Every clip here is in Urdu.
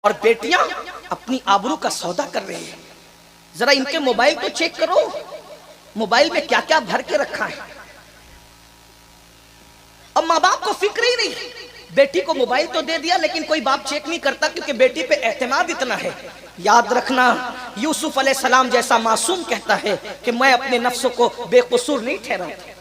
اور بیٹیاں اپنی آبرو کا سودا کر رہی ہیں. ذرا ان کے موبائل تو چیک کرو، موبائل میں کیا کیا بھر کے رکھا ہے. اب ماں باپ کو فکر ہی نہیں. بیٹی کو موبائل تو دے دیا لیکن کوئی باپ چیک نہیں کرتا کیونکہ بیٹی پہ اعتماد اتنا ہے. یاد رکھنا یوسف علیہ السلام جیسا معصوم کہتا ہے کہ میں اپنے نفس کو بے قصور نہیں ٹھہراتا.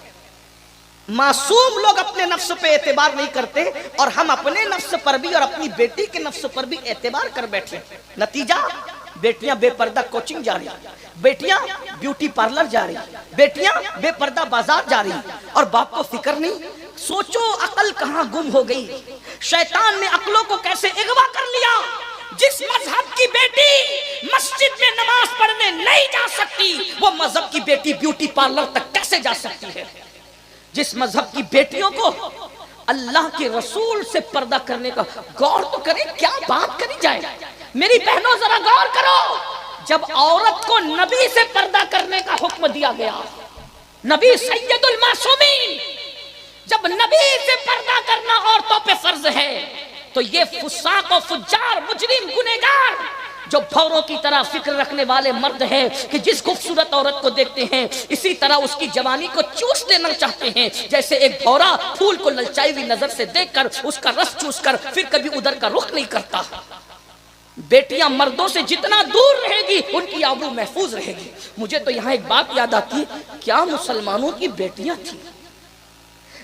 معصوم لوگ اپنے نفس پہ اعتبار نہیں کرتے اور ہم اپنے نفس پر بھی اور اپنی بیٹی کے نفس پر بھی اعتبار کر بیٹھے. نتیجہ بیٹیاں بے پردہ کوچنگ جا رہی، بیٹیاں بیوٹی پارلر جا رہی، بیٹیاں بے پردہ بازار جا رہی اور باپ کو فکر نہیں. سوچو عقل کہاں گم ہو گئی. شیطان نے عقلوں کو کیسے اغوا کر لیا. جس مذہب کی بیٹی مسجد میں نماز پڑھنے نہیں جا سکتی وہ مذہب کی بیٹی بیوٹی پارلر تک کیسے جا سکتی ہے. جس مذہب کی بیٹیوں کو اللہ کے رسول سے پردہ کرنے کا غور تو کریں، کیا بات کری جائے. میری بہنوں ذرا غور کرو. جب عورت کو نبی سے پردہ کرنے کا حکم دیا گیا، نبی سید المعصومین، جب نبی سے پردہ کرنا عورتوں پہ فرض ہے تو یہ فساق و فجار مجرم گنہگار جو بھوروں کی طرح فکر رکھنے والے مرد ہیں کہ جس خوبصورت عورت کو دیکھتے ہیں اسی طرح اس کی جوانی کو چوس لینا چاہتے ہیں، جیسے ایک بھورا پھول کو للچائی ہوئی نظر سے دیکھ کر اس کا رس چوس کر پھر کبھی ادھر کا رخ نہیں کرتا. بیٹیاں مردوں سے جتنا دور رہے گی ان کی آبرو محفوظ رہے گی. مجھے تو یہاں ایک بات یاد آتی، کیا مسلمانوں کی بیٹیاں تھیں.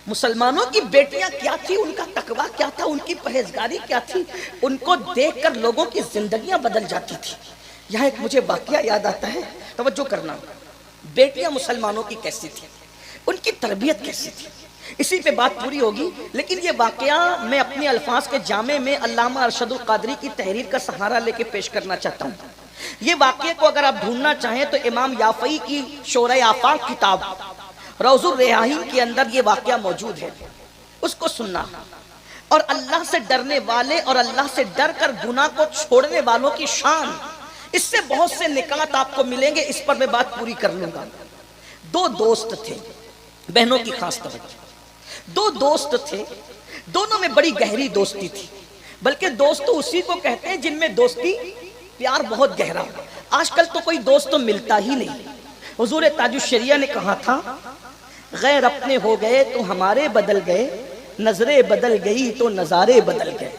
مسلمانوں کی بیٹیاں کیا تھی، ان کا تقویٰ کیا تھا، ان کی پرہیزگاری کیا تھی. ان کو دیکھ کر لوگوں کی زندگیاں بدل جاتی تھی. یہاں ایک مجھے واقعہ یاد آتا ہے، توجہ کرنا. بیٹیاں مسلمانوں کی کیسی تھی، ان کی تربیت کیسی تھی، اسی پہ بات پوری ہوگی. لیکن یہ واقعہ میں اپنے الفاظ کے جامع میں علامہ ارشد القادری کی تحریر کا سہارا لے کے پیش کرنا چاہتا ہوں. یہ واقعے کو اگر آپ ڈھونڈنا چاہیں تو امام یافعی کی شورۂ آفاق کتاب روض الریاحین کے اندر یہ واقعہ موجود ہے. اس کو سننا اور اللہ سے ڈرنے والے اور اللہ سے ڈر کر گناہ کو چھوڑنے والوں کی شان، اس سے بہت سے نکات آپ کو ملیں گے. اس پر میں بات پوری کر لوں گا. دو دوست تھے، بہنوں کی خاص توجہ. دو دوست تھے، دونوں میں بڑی گہری دوستی تھی. بلکہ دوست تو اسی کو کہتے ہیں جن میں دوستی پیار بہت گہرا ہو. آج کل تو کوئی دوست تو ملتا ہی نہیں. حضور تاج الشریعہ نے کہا تھا، غیر اپنے ہو گئے تو ہمارے بدل گئے، نظریں بدل گئی تو نظارے بدل گئے.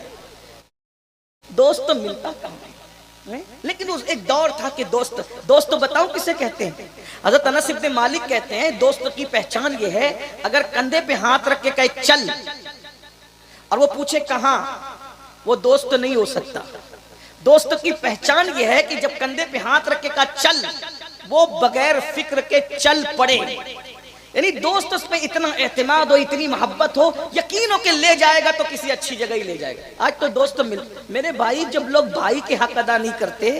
دوست تو ملتا کہاں ہے. لیکن اس ایک دور تھا کہ دوست تو بتاؤں کسے کہتے ہیں. حضرت انس ابن مالک کہتے ہیں دوست کی پہچان یہ ہے، اگر کندھے پہ ہاتھ رکھ کے کہے چل اور وہ پوچھے کہاں، وہ دوست نہیں ہو سکتا. دوست کی پہچان یہ ہے کہ جب کندھے پہ ہاتھ رکھ کے کہا چل، وہ بغیر فکر کے چل پڑے. یعنی دوست اس پہ اتنا اعتماد ہو، اتنی محبت ہو، یقین ہو کہ لے جائے گا تو کسی اچھی جگہ ہی لے جائے گا. آج تو دوست میرے بھائی، جب لوگ بھائی کے حق ادا نہیں کرتے،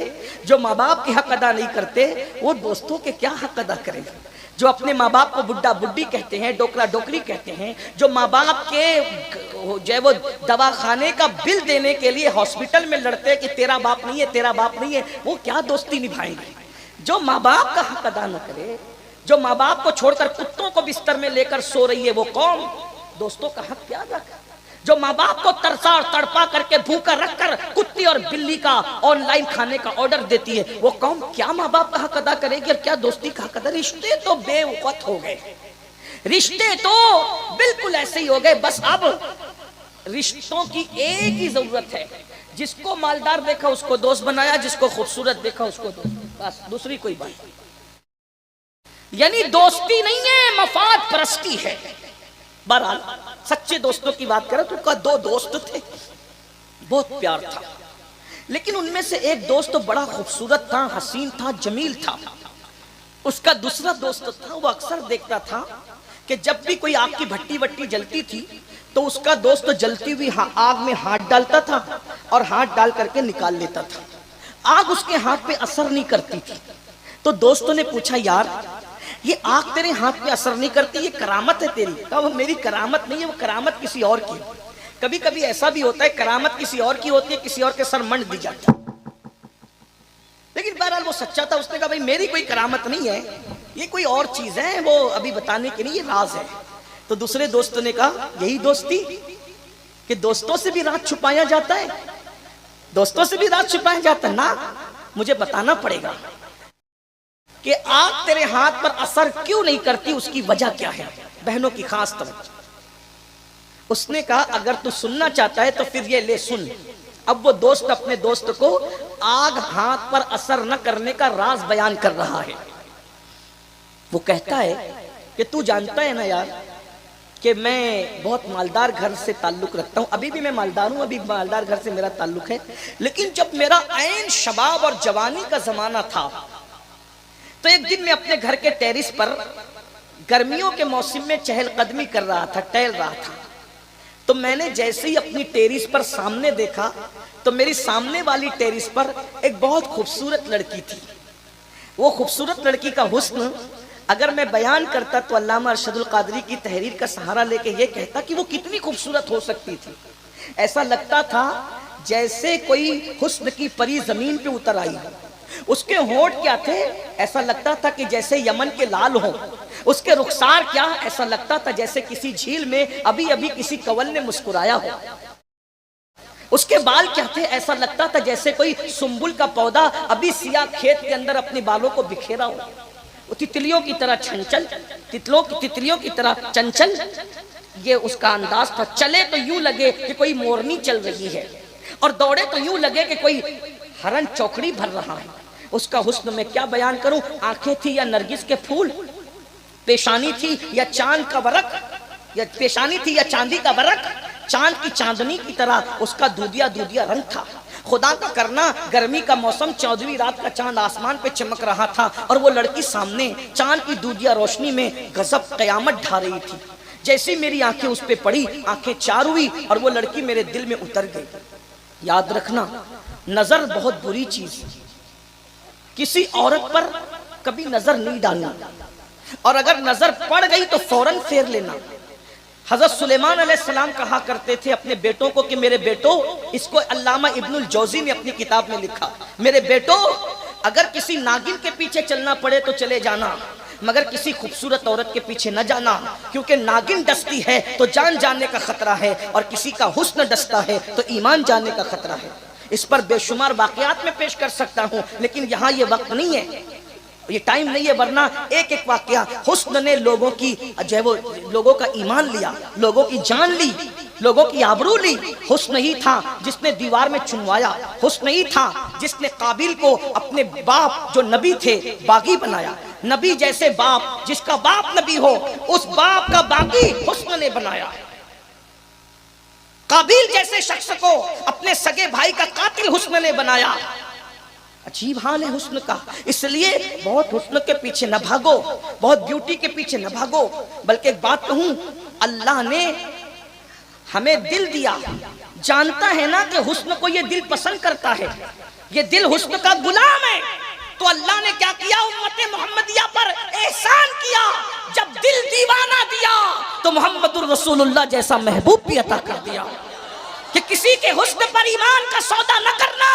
جو ماں باپ کے حق ادا نہیں کرتے، وہ دوستوں کے کیا حق ادا کریں گے. جو اپنے ماں باپ کو بڈھا بڈھی کہتے ہیں، ڈوکرا ڈوکری کہتے ہیں، جو ماں باپ کے جو ہے وہ دواخانے کا بل دینے کے لیے ہاسپٹل میں لڑتے ہیں کہ تیرا باپ نہیں ہے، تیرا باپ نہیں ہے، وہ کیا دوستی نبھائیں گے. جو ماں باپ کا حق ادا نہ کرے، جو ماں باپ کو چھوڑ کر کتوں کو بستر میں لے کر سو رہی ہے، وہ قوم دوستوں کا حق کیا ادا کرے. جو ماں باپ کو ترسا اور تڑپا کر کے بھوکا رکھ کر کتی اور بلی کا آن لائن کھانے کا آرڈر دیتی ہے، وہ قوم کیا ماں باپ کا حق ادا کرے گی اور کیا دوستی کا حق ادا. رشتے تو بے وقت ہو گئے، رشتے تو بالکل ایسے ہی ہو گئے. بس اب رشتوں کی ایک ہی ضرورت ہے، جس کو مالدار دیکھا اس کو دوست بنایا، جس کو خوبصورت دیکھا اس کو دوست، بس دوسری کوئی بات نہیں. یعنی دوستی نہیں ہے، مفاد پرستی ہے. بہرحال سچے دوستوں کی بات کریں تو دو دوست تھے، بہت پیار تھا. لیکن ان میں سے ایک دوست بڑا خوبصورت تھا، حسین تھا، جمیل تھا. اس کا دوسرا دوست تھا، وہ اکثر دیکھتا تھا کہ جب بھی کوئی آگ کی بھٹی وٹی جلتی تھی تو اس کا دوست جلتی ہوئی آگ میں ہاتھ ڈالتا تھا اور ہاتھ ڈال کر کے نکال لیتا تھا. آگ اس کے ہاتھ پہ اثر نہیں کرتی تھی. تو دوستوں نے پوچھا، یار یہ آگ تیرے ہاتھ پہ اثر نہیں کرتی، یہ کرامت ہے تیری؟ کہا وہ میری کرامت نہیں ہے، وہ کرامت کسی اور کی. کبھی کبھی ایسا بھی ہوتا ہے کرامت کسی اور کی ہوتی ہے، کسی اور کے سر منڈ دی جاتی ہے. لیکن بہرحال وہ سچا تھا. اس نے کہا بھائی میری کوئی کرامت نہیں ہے، یہ کوئی اور چیز ہے، وہ ابھی بتانے کے لیے یہ راز ہے. تو دوسرے دوست نے کہا یہی دوستی کہ دوستوں سے بھی راز چھپایا جاتا ہے. دوستوں سے بھی راز چھپایا جاتا ہے نا، مجھے بتانا پڑے گا کہ آگ تیرے ہاتھ پر اثر کیوں نہیں کرتی، اس کی وجہ کیا ہے؟ بہنوں کی خاص توجہ۔ اس نے کہا اگر تو سننا چاہتا ہے تو پھر یہ لے سن۔ اب وہ دوست اپنے دوست کو آگ ہاتھ پر اثر نہ کرنے کا راز بیان کر رہا ہے۔ وہ کہتا ہے کہ تو جانتا ہے نا یار کہ میں بہت مالدار گھر سے تعلق رکھتا ہوں، ابھی بھی میں مالدار ہوں، ابھی مالدار گھر سے میرا تعلق ہے، لیکن جب میرا عین شباب اور جوانی کا زمانہ تھا تو ایک دن میں اپنے گھر کے ٹیرس پر گرمیوں کے موسم میں چہل قدمی کر رہا تھا، ٹہل رہا تھا، تو میں نے جیسے ہی اپنی ٹیرس پر سامنے دیکھا تو میری سامنے والی ٹیرس پر ایک بہت خوبصورت لڑکی تھی۔ وہ خوبصورت لڑکی کا حسن اگر میں بیان کرتا تو علامہ ارشد القادری کی تحریر کا سہارا لے کے یہ کہتا کہ وہ کتنی خوبصورت ہو سکتی تھی۔ ایسا لگتا تھا جیسے کوئی حسن کی پری زمین پہ اتر آئی ہو۔ اس کے ہونٹ کیا تھے؟ ایسا لگتا تھا کہ جیسے یمن کے لال ہوں۔ اس کے رخسار کیا؟ ایسا لگتا تھا جیسے کسی جھیل میں ابھی ابھی کسی کنول نے مسکرایا ہو۔ اس کے بال کیا تھے؟ ایسا لگتا تھا جیسے کوئی سنبل کا پودا ابھی سیاہ کھیت کے اندر اپنے بالوں کو بکھیرا ہو۔ وہ تتلیوں کی طرح چھنچل، تتلیوں کی طرح چنچل، یہ اس کا انداز تھا۔ چلے تو یوں لگے کہ کوئی مورنی چل رہی ہے، اور دوڑے تو یوں لگے کہ کوئی ہرن چوکڑی بھر رہا ہے۔ اس کا حسن میں کیا بیان کروں؟ آنکھیں تھی یا نرگس کے پھول، پیشانی تھی یا چاند کا ورق، یا پیشانی تھی یا چاندی کا ورق، چاند کی چاندنی کی طرح اس کا دودیا دودیا رنگ تھا۔ خدا کا کرنا گرمی کا موسم، 14ویں رات کا چاند آسمان پہ چمک رہا تھا، اور وہ لڑکی سامنے چاند کی دودیا روشنی میں غضب قیامت ڈھا رہی تھی۔ جیسی میری آنکھیں اس پہ پڑی، آنکھیں چار ہوئی اور وہ لڑکی میرے دل میں اتر گئی۔ یاد رکھنا نظر بہت بری چیز، کسی عورت پر کبھی نظر نہیں ڈالنا، اور اگر نظر پڑ گئی تو فوراً پھیر لینا۔ حضرت سلیمان علیہ السلام کہا کرتے تھے اپنے بیٹوں کو کہ میرے بیٹو، اس کو علامہ ابن الجوزی نے اپنی کتاب میں لکھا، میرے بیٹو اگر کسی ناگن کے پیچھے چلنا پڑے تو چلے جانا، مگر کسی خوبصورت عورت کے پیچھے نہ جانا، کیونکہ ناگن ڈستی ہے تو جان جانے کا خطرہ ہے، اور کسی کا حسن ڈستا ہے تو ایمان جانے کا خطرہ ہے۔ اس پر بے شمار واقعات میں پیش کر سکتا ہوں، لیکن یہاں یہ وقت نہیں ہے، یہ ٹائم نہیں ہے، ورنہ ایک ایک واقعہ۔ حسن نے لوگوں کی جو ہے وہ لوگوں کا ایمان لیا، لوگوں کی جان لی، لوگوں کی آبرو لی۔ حسن ہی تھا جس نے دیوار میں چنوایا، حسن ہی تھا جس نے قابیل کو اپنے باپ جو نبی تھے باغی بنایا۔ نبی جیسے باپ، جس کا باپ نبی ہو، اس باپ کا باغی حسن نے بنایا۔ قابیل جیسے شخص کو اپنے سگے بھائی کا قاتل حسن نے بنایا۔ عجیب حال ہے حسن کا، اس لیے بہت حسن کے پیچھے نہ بھاگو، بہت بیوٹی کے پیچھے نہ بھاگو، بلکہ ایک بات کہوں، اللہ نے ہمیں دل دیا، جانتا ہے نا کہ حسن کو یہ دل پسند کرتا ہے، یہ دل حسن کا غلام ہے، تو اللہ نے کیا کیا؟ امت محمدیہ پر احسان کیا، جب دل دیوانہ دیا تو محمد الرسول اللہ جیسا محبوب بھی عطا کر دیا۔ کہ کسی کے حسن پر ایمان کا سودا نہ کرنا،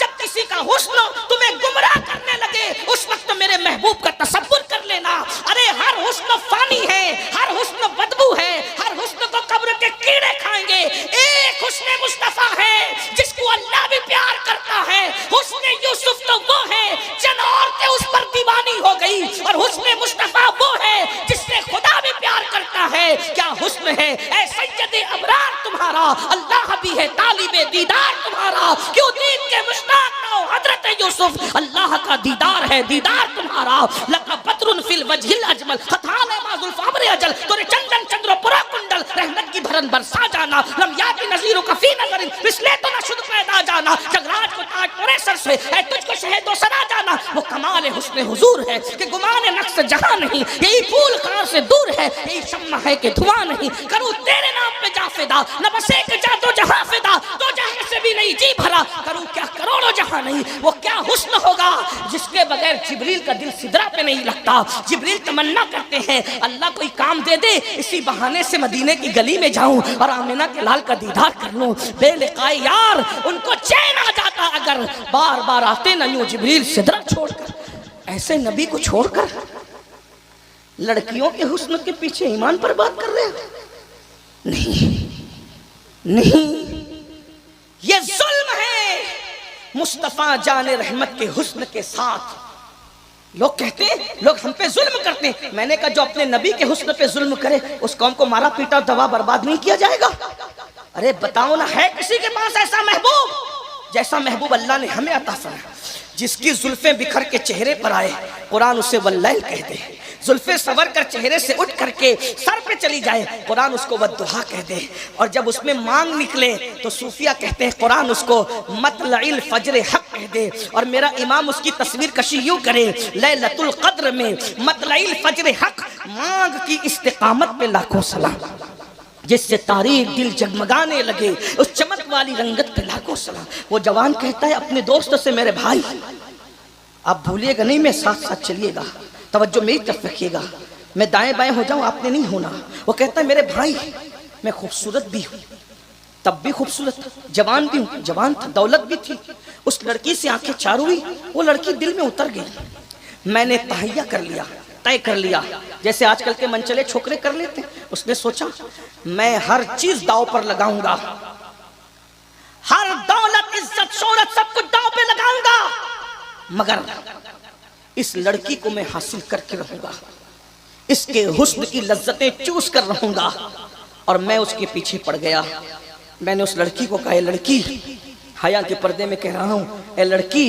جب کسی کا حسن تمہیں گمراہ کرنے لگے اس وقت میرے محبوب کا تصور کر لینا۔ ارے ہر حسن فانی ہے، ہر حسن بدبو ہے، ہر حسن کو قبر کے کیڑے کھائیں گے۔ ایک حسن مصطفیٰ ہے جس کو اللہ بھی پیار کرتا ہے، حسن یوسف تو وہ ہے چند عورتیں اس پر دیوانی ہو گئی، اور حسن مصطفیٰ وہ ہے جس سے خدا بھی پیار کرتا ہے۔ کیا حسن ہے اے سید ابرار تمہارا، اللہ بھی ہے طالب دیدار تمہارا، کیوں دین کے مشتاق نہ ہو حضرت یوسف، اللہ کا دیدار ہے دیدار تمہارا۔ لقا بدر فی الوجہ الاجمل خطال ما ذوالف امر اجل، تورے چندن چندر پورا کنڈل رحمت کی بھرن برسا جانا، لم یاتی نظیر کا فی نظر مسلے تو نہ شد پیدا جانا، جگراج کو تاج پورے سر سے اے تجھ کو شہد و سنا جانا۔ وہ کمال حسن حضور ہے کہ گمان نقص جہاں نہیں، یہی پھول خار سے دور ہے، یہی شمع ہے کہ دھواں نہیں، کروں تیرے نام پہ جا فدا، نہ بس ایک جا تو جہاں فدا، تو جہاں سے بھی نہیں جی بھرا، کروں کیا کروڑوں جہاں نہیں۔ وہ کیا حسن ہوگا جس کے بغیر جبریل کا دل سدرا پہ نہیں لگتا۔ جبریل تمنا کرتے ہیں اللہ کوئی کام دے دے، اسی بہانے سے مدینے کی گلی میں جاؤں اور آمنہ کے لال کا دیدار کر لوں۔ بے لقائے یار ان کو چین آ جاتا اگر بار بار آتے نہ یوں جبریل سدرا چھوڑ کر۔ ایسے نبی کو چھوڑ کر لڑکیوں کے حسن کے پیچھے ایمان پر بات کر رہے ہیں؟ نہیں نہیں، یہ ظلم ہے، مصطفیٰ جان رحمت کے حسن کے ساتھ. لوگ کہتے ہیں لوگ ہم پہ ظلم کرتے ہیں. میں نے کہا جو اپنے نبی کے حسن پہ ظلم کرے اس قوم کو مارا پیٹا دبا برباد نہیں کیا جائے گا. ارے بتاؤ نا, ہے کسی کے پاس ایسا محبوب جیسا محبوب اللہ نے ہمیں عطا فرمایا, جس کی زلفیں بکھر کے چہرے پر آئے قرآن اسے واللیل کہہ دے, زلفیں سور کر چہرے سے اٹھ کر کے سر پہ چلی جائے قرآن اس کو والضحیٰ کہہ دے, اور جب اس میں مانگ نکلے تو صوفیہ کہتے ہیں قرآن اس کو مطلع الفجر حق کہہ دے. اور میرا امام اس کی تصویر کشی یوں کرے, لیلۃ القدر میں مطلع الفجر حق, مانگ کی استقامت پہ لاکھوں سلام, جس سے تاریخ دل جگمگانے لگے اس چمک والی رنگت پہ لاکھوں سلام. وہ جوان کہتا ہے اپنے دوست سے, میرے بھائی آپ بھولیے گا نہیں, میں ساتھ ساتھ چلیے گا, توجہ میری طرف رکھیے گا, میں دائیں بائیں ہو جاؤں آپ نے نہیں ہونا. وہ کہتا ہے میرے بھائی میں خوبصورت بھی ہوں, تب بھی خوبصورت تھا, جوان بھی ہوں, جوان تھا, دولت بھی تھی. اس لڑکی سے آنکھیں چار ہوئی, وہ لڑکی دل میں اتر گئی. میں نے تہیہ کر لیا, طے کر لیا, جیسے آج کل کے منچلے چھوکرے کر لیتے. اس نے سوچا میں ہر چیز داؤ پر لگاؤں گا, ہر دولت عزت شہرت سب کچھ داؤ پہ لگاؤں گا, مگر اس لڑکی کو میں حاصل کر کے رہوں گا, اس کے حسن کی لذتیں چوس کر رہوں گا. اور میں اس کے پیچھے پڑ گیا. میں نے اس لڑکی کو کہا, اے لڑکی, حیا کے پردے میں کہہ رہا ہوں, اے لڑکی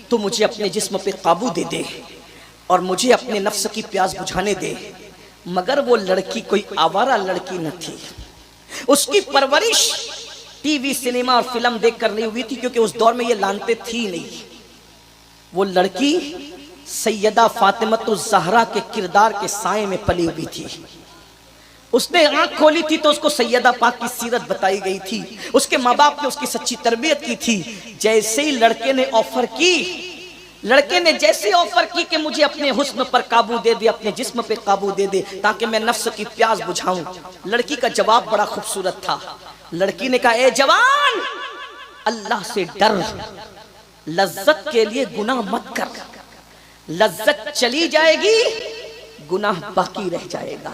تو مجھے اپنے جسم پہ قابو دے دے اور مجھے اپنے نفس کی پیاس بجھانے دے. مگر وہ لڑکی کوئی آوارہ لڑکی نہ تھی, اس کی پرورش ٹی وی سنیما اور فلم دیکھ کر نہیں ہوئی تھی, کیونکہ اس دور میں یہ لانتے تھی نہیں. وہ لڑکی سیدہ فاطمۃ الزہرا کے کردار کے سائے میں پلی ہوئی تھی. اس نے آنکھ کھولی تھی تو اس کو سیدہ پاک کی سیرت بتائی گئی تھی, اس کے ماں باپ نے اس کی سچی تربیت کی تھی. جیسے ہی لڑکے نے آفر کی, لڑکے نے جیسے آفر کی کہ مجھے اپنے حسن پر قابو دے دے, اپنے جسم پہ قابو دے دے تاکہ میں نفس کی پیاس بجھاؤں. لڑکی کا جواب بڑا خوبصورت تھا. لڑکی نے کہا, اے جوان اللہ سے ڈر, لذت کے لیے گناہ مت کر, لذت چلی جائے گی گناہ باقی رہ جائے گا,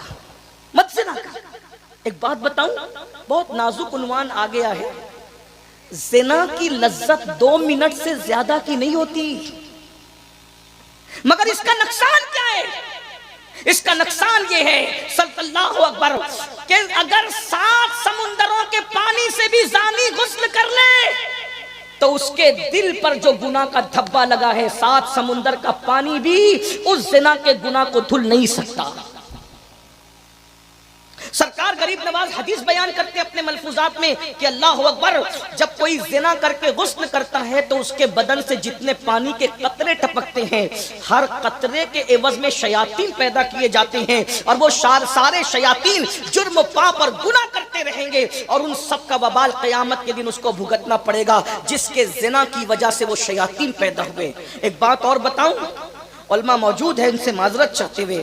مت زنا کر. ایک بات بتاؤں, بہت نازک عنوان آ گیا ہے. زنا کی لذت 2 منٹ سے زیادہ کی نہیں ہوتی, مگر اس کا نقصان کیا ہے؟ اس کا نقصان یہ ہے, صلی اللہ اکبر, کہ اگر 7 سمندروں کے پانی سے بھی زانی غسل کر لے تو اس کے دل پر جو گناہ کا دھبا لگا ہے 7 سمندر کا پانی بھی اس زنا کے گناہ کو دھل نہیں سکتا. سرکار غریب نواز حدیث بیان کرتے ہیں اپنے ملفوظات میں کہ اللہ اکبر, جب کوئی زنا کر کے غسل کرتا ہے تو اس کے بدن سے جتنے پانی کے قطرے ٹپکتے ہیں, ہر قطرے کے عوض میں شیاطین پیدا کیے جاتے ہیں, اور وہ سارے شیاطین جرم و پاپ اور گناہ کرتے رہیں گے, اور ان سب کا وبال قیامت کے دن اس کو بھگتنا پڑے گا جس کے زنا کی وجہ سے وہ شیاطین پیدا ہوئے. ایک بات اور بتاؤں, علماء موجود ہیں ان سے معذرت چاہتے ہوئے,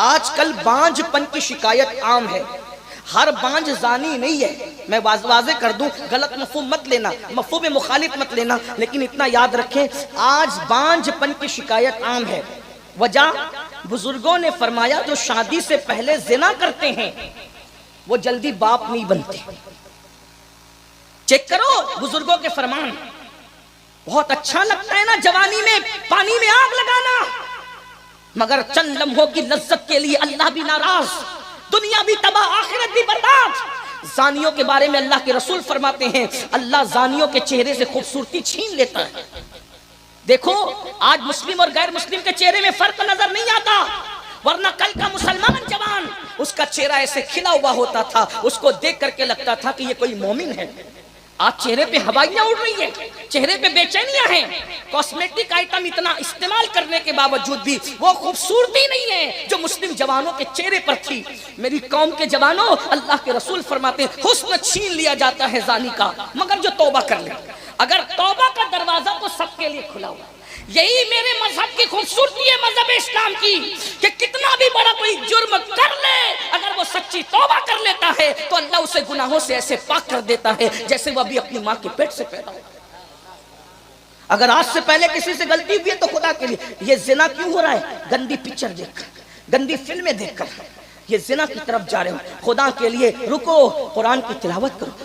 آج کل بانجھ پن کی شکایت عام ہے. ہر بانجھ زانی نہیں ہے, میں واضح کر دوں, غلط مفہوم مت لینا, مفہوم مخالف مت لینا, لیکن اتنا یاد رکھیں آج بانجھ پن کی شکایت عام ہے. وجہ بزرگوں نے فرمایا جو شادی سے پہلے زنا کرتے ہیں وہ جلدی باپ نہیں بنتے. چیک کرو بزرگوں کے فرمان. بہت اچھا لگتا ہے نا جوانی میں پانی میں آگ لگانا, مگر چند لمحوں کی لذت کے لیے اللہ بھی ناراض, دنیا بھی تباہ, آخرت بھی برباد. زانیوں کے بارے میں اللہ کے رسول فرماتے ہیں اللہ زانیوں کے چہرے سے خوبصورتی چھین لیتا ہے. دیکھو آج مسلم اور غیر مسلم کے چہرے میں فرق نظر نہیں آتا, ورنہ کل کا مسلمان جوان اس کا چہرہ ایسے کھلا ہوا ہوتا تھا, اس کو دیکھ کر کے لگتا تھا کہ یہ کوئی مومن ہے. آج چہرے پہ ہوائیاں اڑ رہی ہیں, چہرے پہ بے چینیاں ہیں, کاسمیٹک آئٹم اتنا استعمال کرنے کے باوجود بھی وہ خوبصورتی نہیں ہے جو مسلم جوانوں کے چہرے پر تھی. میری قوم کے جوانوں, اللہ کے رسول فرماتے ہیں حسن چھین لیا جاتا ہے زانی کا, مگر جو توبہ کر لے. اگر توبہ کا دروازہ تو سب کے لیے کھلا ہوا. یہی میرے مذہب کی خوبصورتی ہے, مذہب اسلام کی, کہ کتنا بھی بڑا کوئی جرم کر لے اگر وہ سچی توبہ کر لیتا ہے تو اللہ اسے گناہوں سے ایسے پاک کر دیتا ہے جیسے وہ ابھی اپنی ماں کے پیٹ سے پیدا ہوا. اگر آج سے پہلے کسی سے غلطی ہوئی ہے تو خدا کے لیے, یہ زنا کیوں ہو رہا ہے؟ گندی پکچر دیکھ کر, گندی فلمیں دیکھ کر یہ زنا کی طرف جا رہے ہو. خدا کے لیے رکو, قرآن کی تلاوت کرو,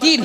3,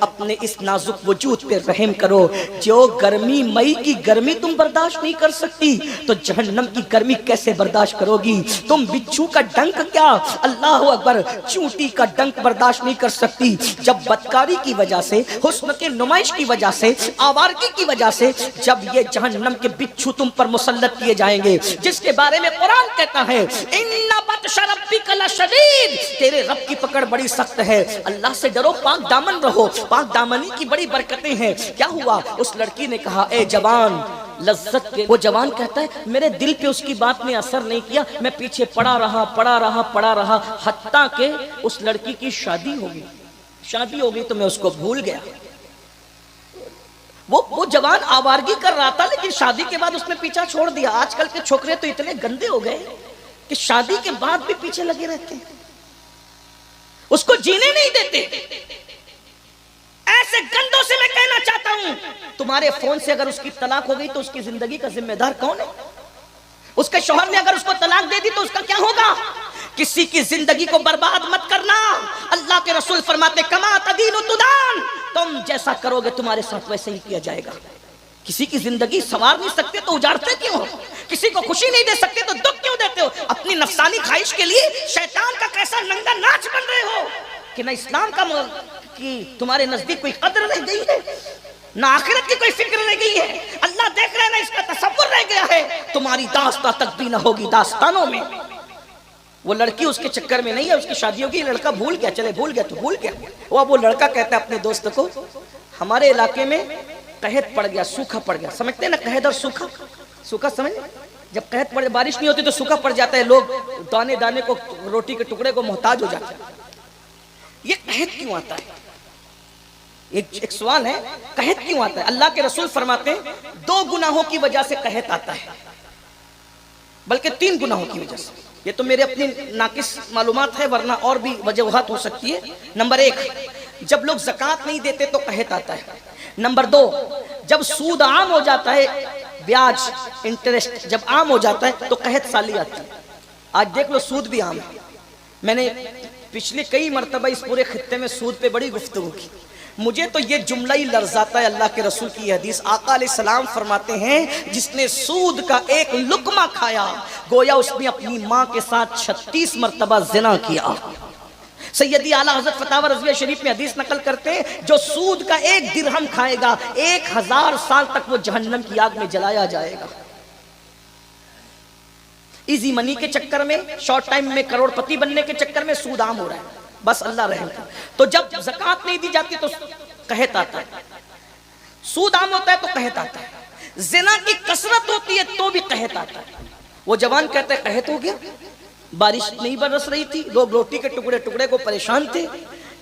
اپنے اس نازک وجود پہ رحم کرو. جو گرمی مئی کی گرمی تم برداشت نہیں کر سکتی تو جہنم کی گرمی کیسے برداشت کرو گی؟ تم بچھو کا ڈنک کیا اللہ اکبر چونٹی کا ڈنک برداشت نہیں کر سکتی. جب بدکاری کی وجہ سے، حسن کے نمائش کی وجہ سے، آوارگی کی وجہ سے جب یہ جہنم کے بچھو تم پر مسلط کیے جائیں گے، جس کے بارے میں قرآن کہتا ہے اِنَّ بَطْشَ رَبِّكَ لَشَدِيدٌ، تیرے رب کی پکڑ بڑی سخت ہے. اللہ سے ڈرو، پاک دامن رہو. پاک دامنی کی بڑی برکتیں ہیں. کیا ہوا؟ اس لڑکی نے کہا اے جوان لذت کے، وہ جوان کہتا ہے میرے دل پہ اس کی بات نے اثر نہیں کیا، میں پیچھے پڑا رہا حتیٰ کہ اس لڑکی کی شادی ہو گئی تو میں اس کو بھول گیا. وہ جوان آوارگی کر رہا تھا لیکن شادی کے بعد اس نے پیچھا چھوڑ دیا. آج کل کے چھوکرے تو اتنے گندے ہو گئے کہ شادی کے بعد بھی پیچھے لگے رہتے ہیں، اس کو جینے نہیں دیتے. ایسے گندوں سے میں کہنا چاہتا ہوں تمہارے فون سے اگر اس کی طلاق ہو گئی تو اس کی زندگی کا ذمہ دار کون ہے؟ اس کے شوہر نے اگر اس کو طلاق دے دی تو اس کا کیا ہوگا؟ کسی کی زندگی کو برباد مت کرنا. اللہ کے رسول فرماتے کما تدین تدان، تم جیسا کرو گے تمہارے ساتھ ویسے ہی کیا جائے گا. کسی کی زندگی سنوار نہیں سکتے تو اجاڑتے کیوں ہو؟ کسی کو خوشی نہیں دے سکتے تو دکھ کیوں دیتے ہو؟ اپنی نفسانی خواہش کے لیے شیطان کا کیسا ننگا ناچ بن رہے ہو کہ نہ اسلام کا کہ تمہارے نزدیک کوئی قدر رہ گئی ہے، نہ آخرت کی کوئی فکر رہ گئی ہے. اللہ دیکھ رہے ہیں نہ اس کا تصور رہ گیا ہے. تمہاری داستان تک بھی نہ ہوگی داستانوں میں. وہ لڑکی اس کے چکر میں نہیں ہے، اس کی شادی ہوگی، لڑکا بھول گیا، چلے بھول گیا تو بھول گیا. وہ لڑکا کہتا ہے اپنے دوست کو ہمارے علاقے میں قحط پڑ گیا، سوکھا پڑ گیا. سمجھتے ہیں نا قحط اور سوکھا سمجھ؟ جب قحط پڑ بارش نہیں ہوتی تو سوکھا پڑ جاتا ہے، لوگ دانے دانے کو روٹی کے ٹکڑے کو محتاج ہو جاتے ہیں. یہ قحط کیوں آتا ہے؟ ایک سوال ہے، قحط کیوں آتا ہے؟ اللہ کے رسول فرماتے ہیں 2 گناہوں کی وجہ سے قحط آتا ہے، بلکہ 3 گناہوں کی وجہ سے. یہ تو میرے اپنی ناقص معلومات ہے ورنہ اور بھی وجوہات ہو سکتی ہے. نمبر 1، جب لوگ زکوٰۃ نہیں دیتے تو قحط آتا ہے. نمبر 2، جب سود عام ہو جاتا ہے، بیاج انٹرسٹ جب عام ہو جاتا ہے تو قحط سالی آتی ہے. آج دیکھ لو سود بھی عام ہے. میں نے پچھلے کئی مرتبہ اس پورے خطے میں سود پہ بڑی گفتگو کی. مجھے تو یہ جملہ ہی لرزاتا ہے. اللہ کے رسول کی حدیث، آقا علیہ السلام فرماتے ہیں جس نے سود کا ایک لقمہ کھایا گویا اس نے اپنی ماں کے ساتھ 36 مرتبہ زنا کیا. سیدی اعلیٰ حضرت فتاوی رضویہ شریف میں حدیث نقل کرتے ہیں جو سود کا 1 درہم کھائے گا 1000 سال تک وہ جہنم کی آگ میں جلایا جائے گا. ایزی منی کے چکر میں، شارٹ ٹائم میں کروڑ پتی بننے کے چکر میں سود عام ہو رہا ہے. بس اللہ رحم کرے. تو جب زکوٰۃ نہیں دی جاتی تو قحط آتا ہے، سود عام ہوتا ہے تو قحط آتا ہے، زنا کی کثرت ہوتی ہے تو بھی قحط آتا ہے. وہ جوان کہتے ہیں قحط ہو گیا، بارش نہیں برس رہی تھی، لوگ روٹی کے ٹکڑے کو پریشان تھے.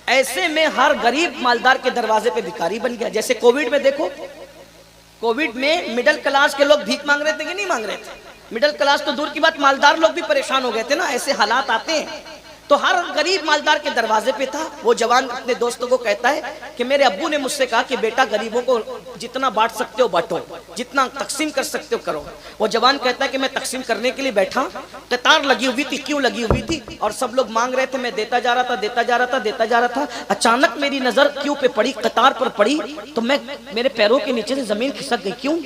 ایسے میں ہر غریب مالدار کے دروازے پہ بھکاری بن گیا. جیسے کووڈ میں دیکھو، کووڈ میں مڈل کلاس کے لوگ بھیک مانگ رہے تھے کہ نہیں مانگ رہے تھے؟ مڈل کلاس تو دور کی بات، مالدار لوگ بھی پریشان ہو گئے تھے نا. ایسے حالات آتے ہیں تو ہر غریب مالدار کے دروازے پہ تھا. وہ جوان اپنے دوستوں کو کہتا ہے کہ میرے ابو نے مجھ سے کہا کہ بیٹا غریبوں کو جتنا بانٹ سکتے ہو بانٹو، جتنا تقسیم کر سکتے ہو کرو. وہ جوان کہتا ہے کہ میں تقسیم کرنے کے لیے بیٹھا، قطار لگی ہوئی تھی. کیوں لگی ہوئی تھی؟ اور سب لوگ مانگ رہے تھے، میں دیتا جا رہا تھا. اچانک میری نظر کیوں پہ پڑی؟ قطار پر پڑی تو میرے پیروں کے نیچے سے زمین کھسک گئی. کیوں؟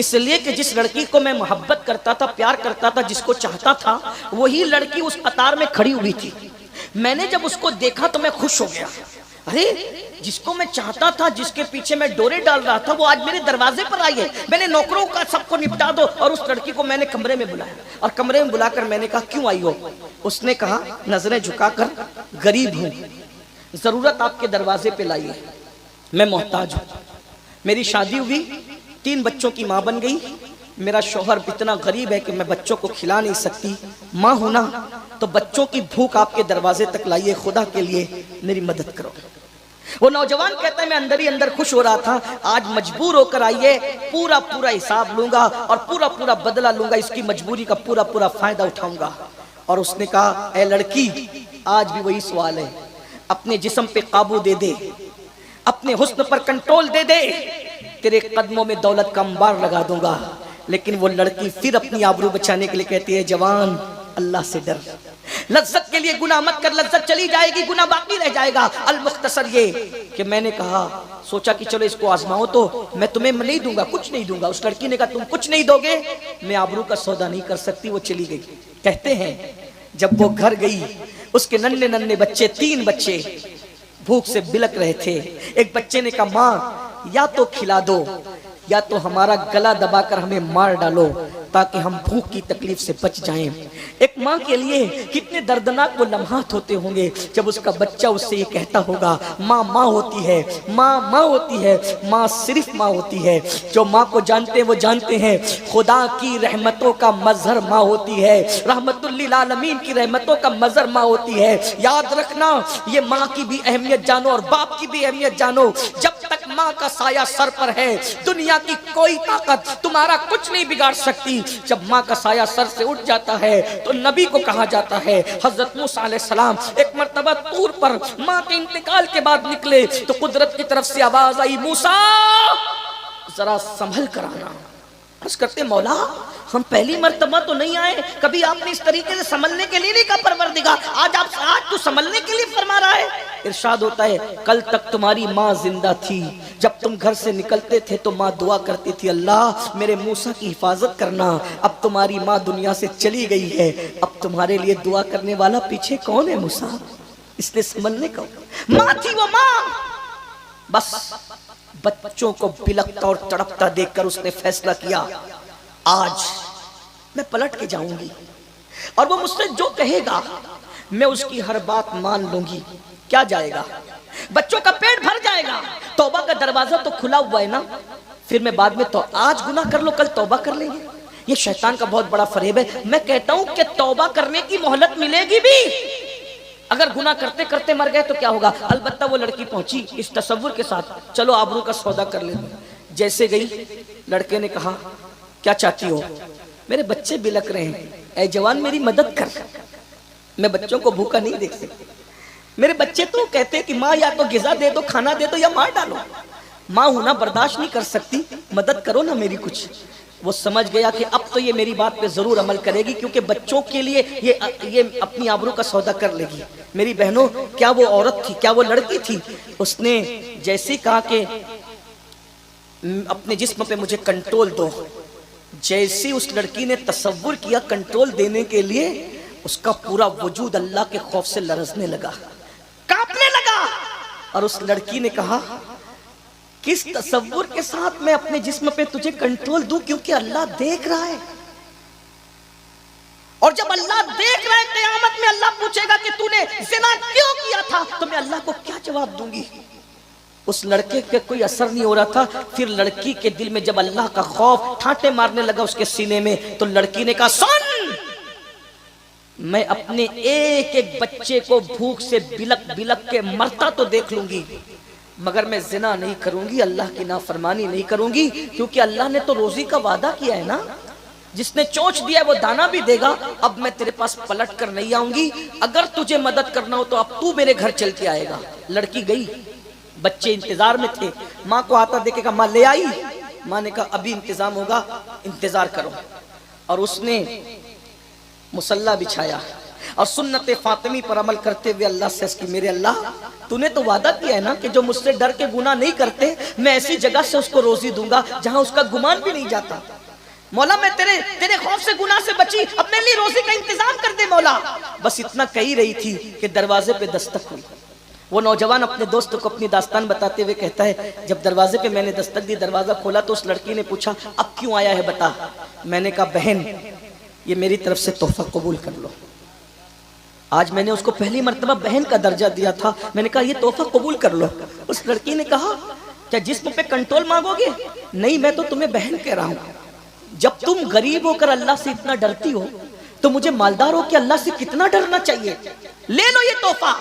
اس لیے کہ جس لڑکی کو میں محبت کرتا تھا، پیار کرتا تھا، جس کو چاہتا تھا، وہی لڑکی اس قطار میں کھڑی ہوئی تھی. میں نے جب اس کو دیکھا تو میں خوش ہو گیا. ارے جس کو میں چاہتا تھا، جس کے پیچھے میں ڈورے ڈال رہا تھا، وہ آج میرے دروازے پر آئی ہے. میں نے نوکروں کا سب کو نپٹا دو اور اس لڑکی کو میں نے کمرے میں بلایا اور کمرے میں بلا کر میں نے کہا کیوں آئی ہو؟ اس نے کہا نظریں جھکا کر غریب ہوں، ضرورت آپ کے دروازے پہ لائی ہے، میں محتاج ہوں. میری شادی ہوئی، 3 بچوں کی ماں بن گئی. میرا شوہر اتنا غریب ہے کہ میں بچوں کو کھلا نہیں سکتی. ماں ہونا تو بچوں کی بھوک آپ کے دروازے تک لائیے، خدا کے لیے میری مدد کرو. وہ نوجوان کہتا ہے میں اندر ہی اندر خوش ہو رہا تھا. آج مجبور ہو کر آئیے، پورا حساب لوں گا اور پورا بدلہ لوں گا، اس کی مجبوری کا پورا فائدہ اٹھاؤں گا. اور اس نے کہا اے لڑکی، آج بھی وہی سوال ہے، اپنے جسم پہ قابو دے دے، اپنے حسن پر کنٹرول دے دے، تیرے قدموں میں دولت کا انبار لگا دوں گا. لیکن وہ لڑکی پھر اپنی آبرو بچانے کے لیے کہتی ہے جوان اللہ سے ڈر. لذت لذت کے لیے گناہ مت کر، لذت چلی جائے گی، گناہ باقی رہ جائے گا۔ المختصر یہ کہ میں نے کہا، سوچا کہ چلو اس کو آزماؤ تو میں تمہیں نہیں دوں گا، کچھ نہیں دوں گا۔ اس لڑکی نے کہا تم کچھ نہیں دو گے، میں آبرو کا سودا نہیں کر سکتی۔ وہ چلی گئی۔ کہتے ہیں جب وہ گھر گئی، اس کے ننھے ننھے بچے، 3 بچے بھوک سے بلک رہے تھے۔ ایک بچے نے کہا ماں یا تو کھلا دو یا تو ہمارا گلا دبا کر ہمیں مار ڈالو تاکہ ہم بھوک کی تکلیف سے بچ جائیں۔ ایک ماں کے لیے کتنے دردناک وہ لمحات ہوتے ہوں گے جب اس کا بچہ اس سے یہ کہتا ہوگا ماں ماں ہوتی ہے، ماں ماں ہوتی ہے، ماں صرف ماں ہوتی ہے۔ جو ماں کو جانتے ہیں وہ جانتے ہیں خدا کی رحمتوں کا مظہر ماں ہوتی ہے، رحمت للعالمین کی رحمتوں کا مظہر ماں ہوتی ہے۔ یاد رکھنا یہ ماں کی بھی اہمیت جانو اور باپ کی بھی اہمیت جانو۔ جب تک ماں کا سایہ سر پر ہے دنیا کی کوئی طاقت تمہارا کچھ نہیں بگاڑ سکتی۔ جب ماں کا سایہ سر سے اٹھ جاتا ہے تو نبی کو کہا جاتا ہے، حضرت موسیٰ علیہ السلام ایک مرتبہ طور پر ماں کے انتقال کے بعد نکلے تو قدرت کی طرف سے آواز آئی موسیٰ ذرا سنبھل کر آنا۔ عرض کرتے مولا ہم پہلی مرتبہ تو نہیں آئے، کبھی آپ نے اس طریقے سے سنبھلنے کے لیے نہیں کہا پروردگار، آج تو سنبھلنے کے لیے فرما رہا ہے۔ ارشاد ہوتا ہے کل تک تمہاری ماں زندہ تھی، جب تم گھر سے نکلتے تھے تو ماں دعا کرتی تھی اللہ میرے موسیٰ کی حفاظت کرنا۔ اب تمہاری ماں دنیا سے چلی گئی ہے، اب تمہارے لیے دعا کرنے والا پیچھے کون ہے موسیٰ؟ اس نے سنبھلنے کا ماں تھی وہ ماں۔ بس بچوں کو بلکتا اور تڑپتا دیکھ کر اس نے فیصلہ کیا آج میں پلٹ کے جاؤں گی اور وہ مجھ سے جو کہے گا میں اس کی ہر بات مان لوں گی۔ کیا جائے گا، بچوں کا پیٹ بھر جائے گا، توبہ کا دروازہ تو کھلا ہوا ہے نا، پھر میں بعد میں تو آج گناہ کر لو کل توبہ کر لیں گے۔ یہ شیطان کا بہت بڑا فریب ہے۔ میں کہتا ہوں کہ توبہ کرنے کی مہلت ملے گی بھی، اگر گناہ کرتے کرتے مر گئے تو کیا ہوگا؟ البتہ وہ لڑکی پہنچی اس تصور کے ساتھ چلو آبرو کا سودا کر لیں۔ جیسے گئی لڑکے نے کہا کیا چاہتی ہو؟ میرے بچے بلک رہے ہیں، اے جوان میری مدد کر، میں بچوں کو بھوکا نہیں دیکھ سکتی۔ میرے بچے تو کہتے ہیں کہ ماں یا تو غذا دے دو، کھانا دے دو یا مار ڈالو، ماں ہونا برداشت نہیں کر سکتی، مدد کرو نا میری کچھ۔ وہ سمجھ گیا کہ اب تو یہ میری بات پہ ضرور عمل کرے گی کیونکہ بچوں کے لیے یہ اپنی آبرو کا سودا کر لے گی۔ میری بہنوں کیا وہ عورت تھی، کیا وہ لڑکی تھی؟ اس نے جیسے کہا کہ اپنے جسم پہ مجھے کنٹرول دو، جیسے اس لڑکی نے تصور کیا کنٹرول دینے کے لیے اس کا پورا وجود اللہ کے خوف سے لرزنے لگا، کانپنے لگا۔ اور اس لڑکی نے کہا کس تصور کے ساتھ میں اپنے جسم پہ تجھے کنٹرول دوں، کیونکہ اللہ دیکھ رہا ہے، اور جب اللہ دیکھ رہا ہے قیامت میں اللہ پوچھے گا کہ تو نے زنا کیوں کیا تھا تو میں اللہ کو کیا جواب دوں گی؟ اس لڑکے کے کوئی اثر نہیں ہو رہا تھا۔ پھر لڑکی کے دل میں جب اللہ کا خوف ٹھاٹے مارنے لگا اس کے سینے میں تو لڑکی نے کہا سن، میں اپنے ایک ایک بچے کو بھوک سے بلک بلک کے مرتا تو دیکھ لوں گی، مگر میں زنا نہیں کروں گی، اللہ کی نافرمانی نہیں کروں گی، کیونکہ اللہ نے تو روزی کا وعدہ کیا ہے نا، جس نے چونچ دیا ہے وہ دانا بھی دے گا۔ اب میں تیرے پاس پلٹ کر نہیں آؤں گی، اگر تجھے مدد کرنا ہو تو اب تو میرے گھر چل کے آئے گا۔ لڑکی گئی، بچے انتظار میں تھے، ماں کو آتا دیکھے گا، ماں لے آئی؟ ماں نے کہا ابھی انتظام ہوگا، انتظار کرو۔ اور اس نے مصلی بچھایا اور سنت فاطمی پر عمل کرتے ہوئے اللہ سے اس کی میرے اللہ تو نے تو وعدہ کیا ہے نا کہ جو مجھ سے ڈر کے گناہ نہیں کرتے میں ایسی جگہ سے اس کو روزی دوں گا جہاں اس کا گمان بھی نہیں جاتا۔ مولا میں تیرے خوف سے گناہ سے بچی، اپنے لیے روزی کا انتظام کر دے مولا۔ بس اتنا کہی رہی تھی کہ دروازے پہ دستک ہوئی۔ وہ نوجوان اپنے دوست کو اپنی داستان بتاتے ہوئے کہتا ہے جب دروازے پہ میں نے دستک دی، دروازہ کھولا تو اس لڑکی نے پوچھا اب کیوں آیا ہے بتا؟ میں نے کہا بہن یہ میری طرف سے تحفہ قبول کر لو۔ آج میں نے اس کو پہلی مرتبہ بہن کا درجہ دیا تھا، میں نے کہا یہ تحفہ قبول کر لو۔ اس لڑکی نے کہا کیا جسم پہ کنٹرول مانگو گے؟ نہیں، میں تو تمہیں بہن کہہ رہا ہوں۔ جب تم غریب ہو کر اللہ سے اتنا ڈرتی ہو تو مجھے مالدار ہو کہ اللہ سے کتنا ڈرنا چاہیے، لے لو یہ تحفہ۔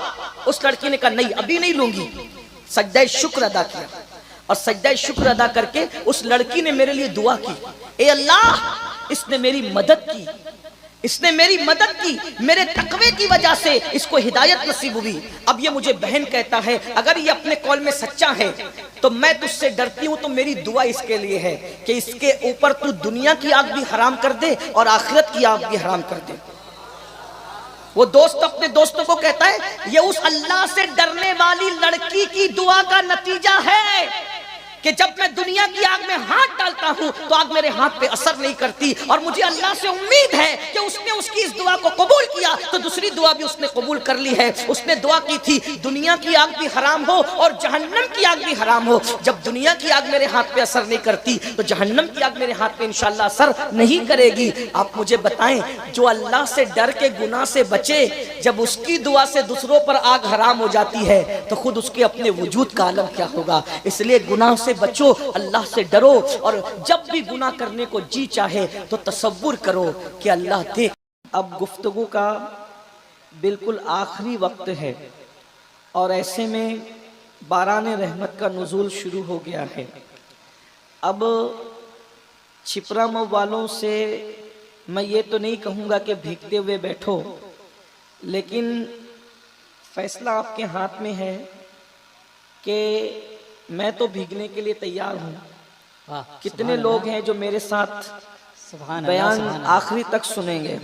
اس لڑکی نے کہا نہیں ابھی نہیں لوں گی۔ سجدہ شکر ادا کیا اور سجدہ شکر ادا کر کے اس لڑکی نے میرے لیے دعا کی، اے اللہ اس نے میری مدد کی، اس نے میری مدد کی، میرے تقوی کی وجہ سے اس کو ہدایت نصیب ہوئی۔ اب یہ مجھے بہن کہتا ہے، اگر یہ اپنے قول میں سچا ہے تو میں تجھ سے ڈرتی ہوں، تو میری دعا اس کے لیے ہے کہ اس کے اوپر تو دنیا کی آگ بھی حرام کر دے اور آخرت کی آگ بھی حرام کر دے۔ وہ دوست اپنے دوستوں کو کہتا ہے یہ اس اللہ سے ڈرنے والی لڑکی کی دعا کا نتیجہ ہے کہ جب میں دنیا کی آگ میں ہاتھ ڈالتا ہوں تو آگ میرے ہاتھ پہ اثر نہیں کرتی، اور مجھے اللہ سے امید ہے کہ اس نے اس کی اس دعا کو قبول کیا تو دوسری دعا بھی اس نے قبول کر لی ہے۔ اس نے دعا کی تھی دنیا کی آگ بھی حرام ہو اور جہنم کی آگ بھی حرام ہو، جب دنیا کی آگ میرے ہاتھ پہ اثر نہیں کرتی تو جہنم کی آگ میرے ہاتھ پہ انشاءاللہ اثر نہیں کرے گی۔ آپ مجھے بتائیں جو اللہ سے ڈر کے گناہ سے بچے، جب اس کی دعا سے دوسروں پر آگ حرام ہو جاتی ہے تو خود اس کے اپنے وجود کا عالم کیا ہوگا۔ اس لیے گناہ سے بچو، اللہ سے ڈرو، اور جب بھی گناہ کرنے کو جی چاہے تو تصور کرو کہ اللہ دیکھ۔ اب گفتگو کا بالکل آخری وقت ہے اور ایسے میں باران رحمت کا نزول شروع ہو گیا ہے۔ اب چھپرا مئو والوں سے میں یہ تو نہیں کہوں گا کہ بھیگتے ہوئے بیٹھو، لیکن فیصلہ آپ کے ہاتھ میں ہے کہ میں تو بھیگنے کے لیے تیار ہوں۔ کتنے لوگ ہیں جو میرے ساتھ بیان آخری تک سنیں گے؟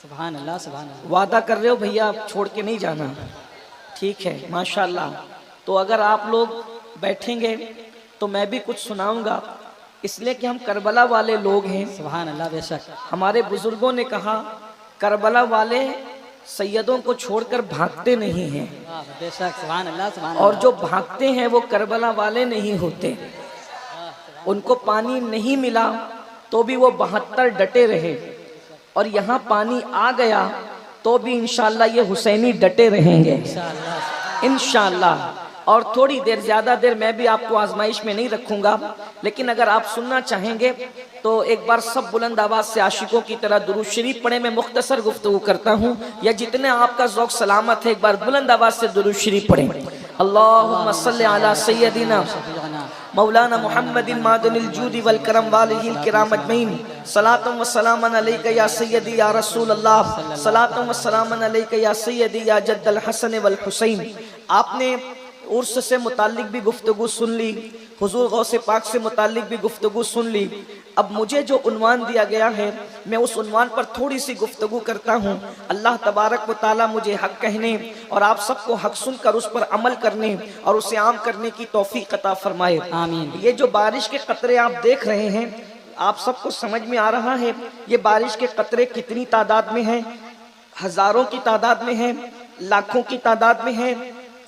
سبحان اللہ سبحان اللہ۔ وعدہ کر رہے ہو بھیا آپ چھوڑ کے نہیں جانا؟ ٹھیک ہے ماشاءاللہ۔ تو اگر آپ لوگ بیٹھیں گے تو میں بھی کچھ سناؤں گا، اس لیے کہ ہم کربلا والے لوگ ہیں۔ سبحان اللہ بے شک۔ ہمارے بزرگوں نے کہا کربلا والے سیدوں کو چھوڑ کر بھاگتے نہیں ہیں، بے شک سبحان اللہ سبحان اللہ۔ اور جو بھاگتے ہیں وہ کربلا والے نہیں ہوتے۔ ان کو پانی نہیں ملا تو بھی وہ 72 ڈٹے رہے، اور یہاں پانی آ گیا تو بھی انشاءاللہ یہ حسینی ڈٹے رہیں گے انشاءاللہ۔ اور تھوڑی دیر زیادہ دیر میں بھی آپ کو آزمائش میں نہیں رکھوں گا، لیکن اگر آپ سننا چاہیں گے تو ایک بار سب بلند آواز سے عاشقوں کی طرح درود شریف پڑھیں۔ میں مختصر گفتگو کرتا ہوں، یا جتنے آپ کا ذوق سلامت ہے ایک بار بلند آواز سے درود شریف پڑھیں۔ اللہم صلی علی سیدنا مولانا محمد معدن الجود والکرم والہ الکرام اجمعین، صلاۃ و سلام علیک یا سیدی یا رسول اللہ، صلاۃ و سلام علیک یا سیدی یا جد الحسن والحسین۔ آپ نے عرس سے متعلق بھی گفتگو سن لی، حضور غوث پاک سے متعلق بھی گفتگو سن لی۔ اب مجھے جو عنوان دیا گیا ہے میں اس عنوان پر تھوڑی سی گفتگو کرتا ہوں۔ اللہ تبارک و تعالیٰ مجھے حق کہنے اور آپ سب کو حق سن کر اس پر عمل کرنے اور اسے عام کرنے کی توفیق عطا فرمائے آمین۔ یہ جو بارش کے قطرے آپ دیکھ رہے ہیں، آپ سب کو سمجھ میں آ رہا ہے یہ بارش کے قطرے کتنی تعداد میں ہیں؟ ہزاروں کی تعداد میں ہیں، لاکھوں کی تعداد میں ہیں،